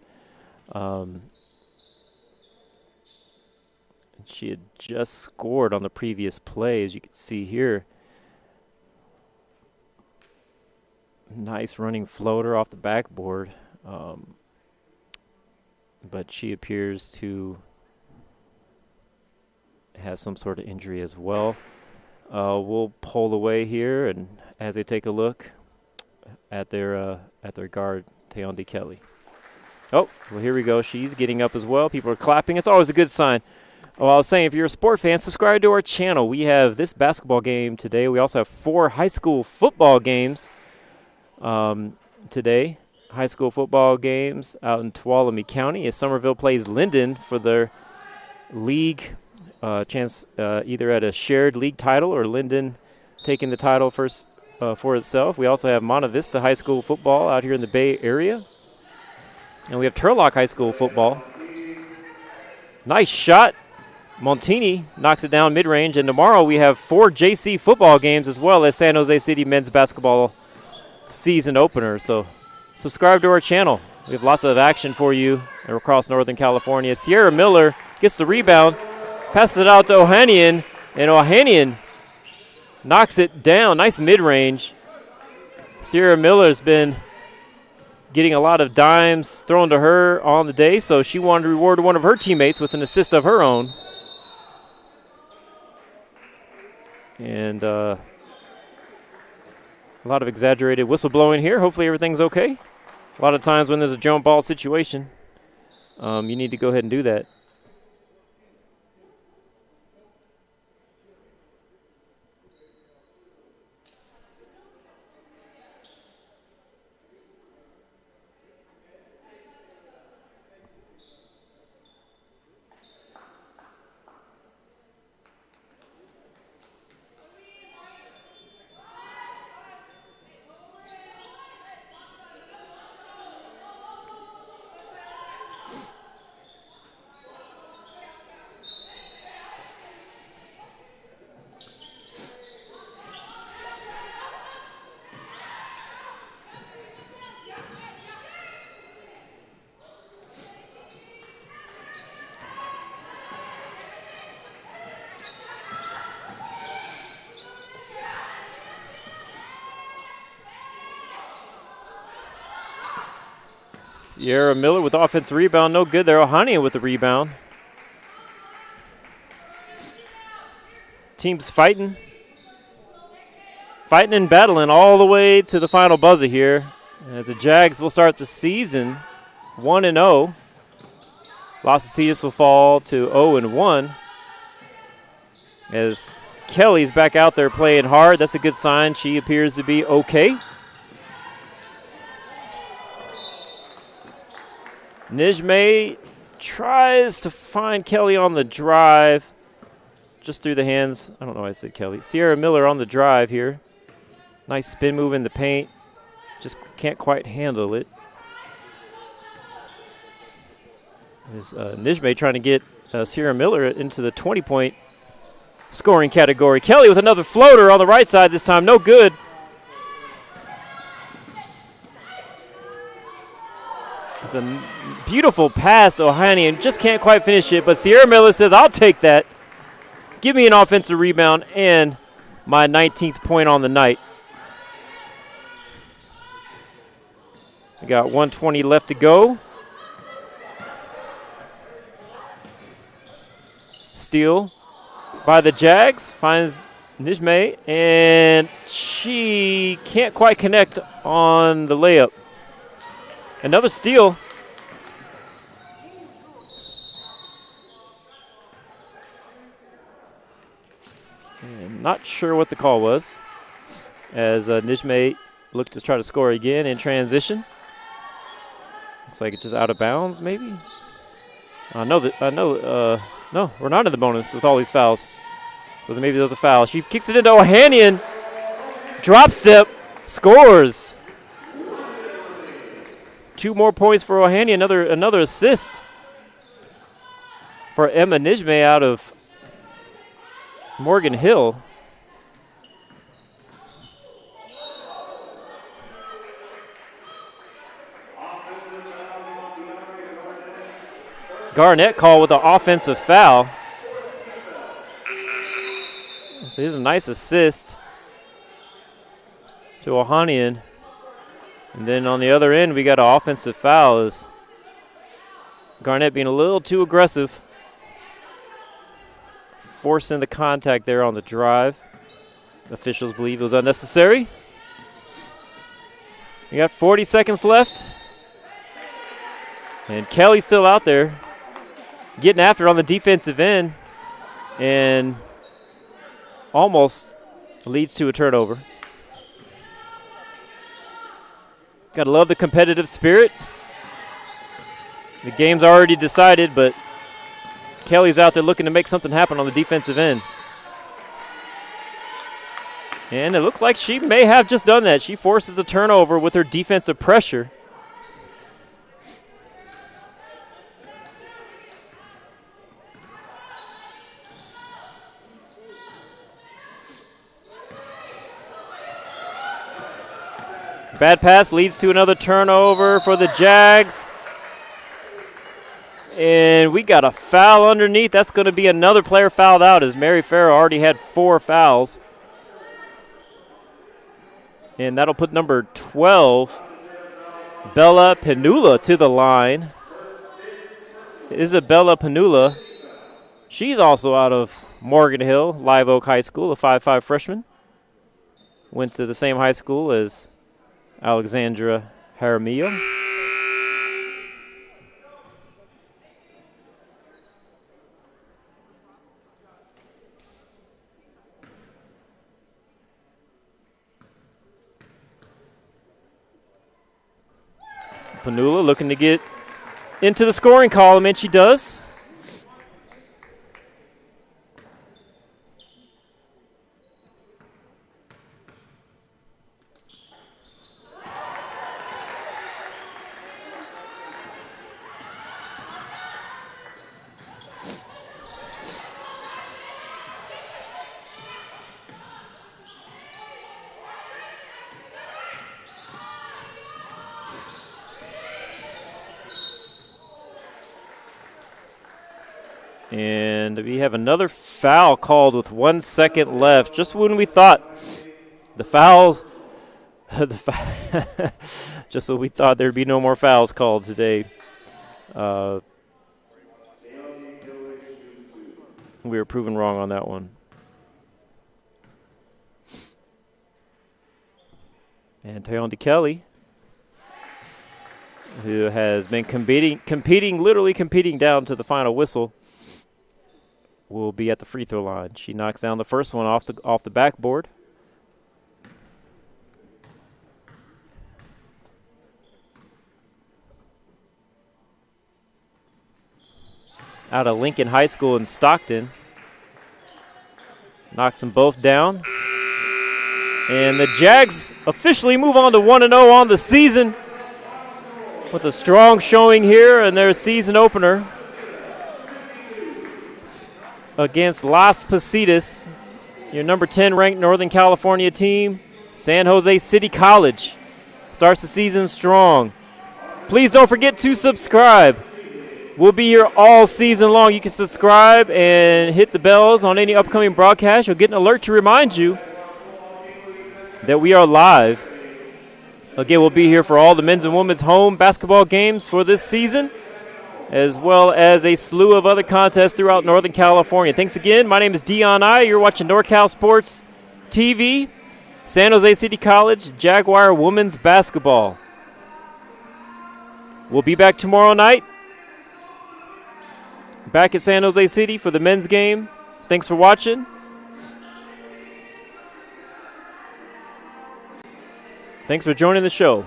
Speaker 1: She had just scored on the previous play, as you can see here. Nice running floater off the backboard. But she appears to has some sort of injury as well. We'll pull away here, and as they take a look at their guard, Tayondi Kelly. Oh, well, here we go. She's getting up as well. People are clapping. It's always a good sign. Well, I was saying, if you're a sport fan, subscribe to our channel. We have this basketball game today. We also have 4 high school football games today. High school football games out in Tuolumne County as Somerville plays Linden for their league chance either at a shared league title or Linden taking the title first for itself. We also have Monte Vista High School football out here in the Bay Area. And we have Turlock High School football. Nice shot. Montini knocks it down mid-range. And tomorrow we have 4 JC football games as well as San Jose City men's basketball season opener. So subscribe to our channel. We have lots of action for you across Northern California. Sierra Miller gets the rebound, passes it out to Ohanian, and Ohanian knocks it down. Nice mid-range. Sierra Miller's been getting a lot of dimes thrown to her on the day, so she wanted to reward one of her teammates with an assist of her own. And a lot of exaggerated whistleblowing here. Hopefully everything's okay. A lot of times when there's a jump ball situation, you need to go ahead and do that. Sierra Miller with offensive rebound. No good there. Ohania with the rebound. Teams fighting. Fighting and battling all the way to the final buzzer here. As the Jags will start the season 1-0. Las Positas will fall to 0-1. As Kelly's back out there playing hard. That's a good sign. She appears to be okay. Nijme tries to find Kelly on the drive. Just through the hands. I don't know why I said Kelly. Sierra Miller on the drive here. Nice spin move in the paint. Just can't quite handle it. There's Nijme trying to get Sierra Miller into the 20-point scoring category. Kelly with another floater on the right side this time. No good. It's a beautiful pass to Ohanian. Just can't quite finish it, but Sierra Miller says, I'll take that. Give me an offensive rebound and my 19th point on the night. We got 1:20 left to go. Steal by the Jags. Finds Nijme, and she can't quite connect on the layup. Another steal. And not sure what the call was, as Nijme looked to try to score again in transition. Looks like it's just out of bounds, maybe. No, we're not in the bonus with all these fouls. So maybe there's a foul. She kicks it into Ohanian. Drop step, scores. 2 more points for Ohanian. Another assist for Emma Nijme out of Morgan Hill. Garnett call with an offensive foul. So here's a nice assist to Ohanian. And then on the other end, we got an offensive foul. As Garnett being a little too aggressive. Forcing the contact there on the drive. Officials believe it was unnecessary. We got 40 seconds left. And Kelly's still out there, getting after it on the defensive end, and almost leads to a turnover. Gotta love the competitive spirit. The game's already decided, but Kelly's out there looking to make something happen on the defensive end. And it looks like she may have just done that. She forces a turnover with her defensive pressure. Bad pass leads to another turnover for the Jags. And we got a foul underneath. That's going to be another player fouled out as Mary Farrow already had 4 fouls. And that'll put number 12, Bella Panula, to the line. Isabella Panula, she's also out of Morgan Hill, Live Oak High School, a 5'5 freshman. Went to the same high school as Alexandra Jaramillo. Panula looking to get into the scoring column, and she does. And we have another foul called with 1 second left. Just when we thought the fouls, just when we thought there'd be no more fouls called today. We were proven wrong on that one. And Tayonda Kelly, who has been literally competing down to the final whistle, will be at the free throw line. She knocks down the first one off the backboard. Out of Lincoln High School in Stockton. Knocks them both down. And the Jags officially move on to 1-0 on the season with a strong showing here in their season opener against Las Positas, your number 10 ranked Northern California team. San Jose City College starts the season strong. Please don't forget to subscribe. We'll be here all season long. You can subscribe and hit the bells on any upcoming broadcast. You'll get an alert to remind you that we are live. Again, we'll be here for all the men's and women's home basketball games for this season, as well as a slew of other contests throughout Northern California. Thanks again. My name is Dion I. You're watching NorCal Sports TV, San Jose City College, Jaguar women's basketball. We'll be back tomorrow night, back at San Jose City for the men's game. Thanks for watching. Thanks for joining the show.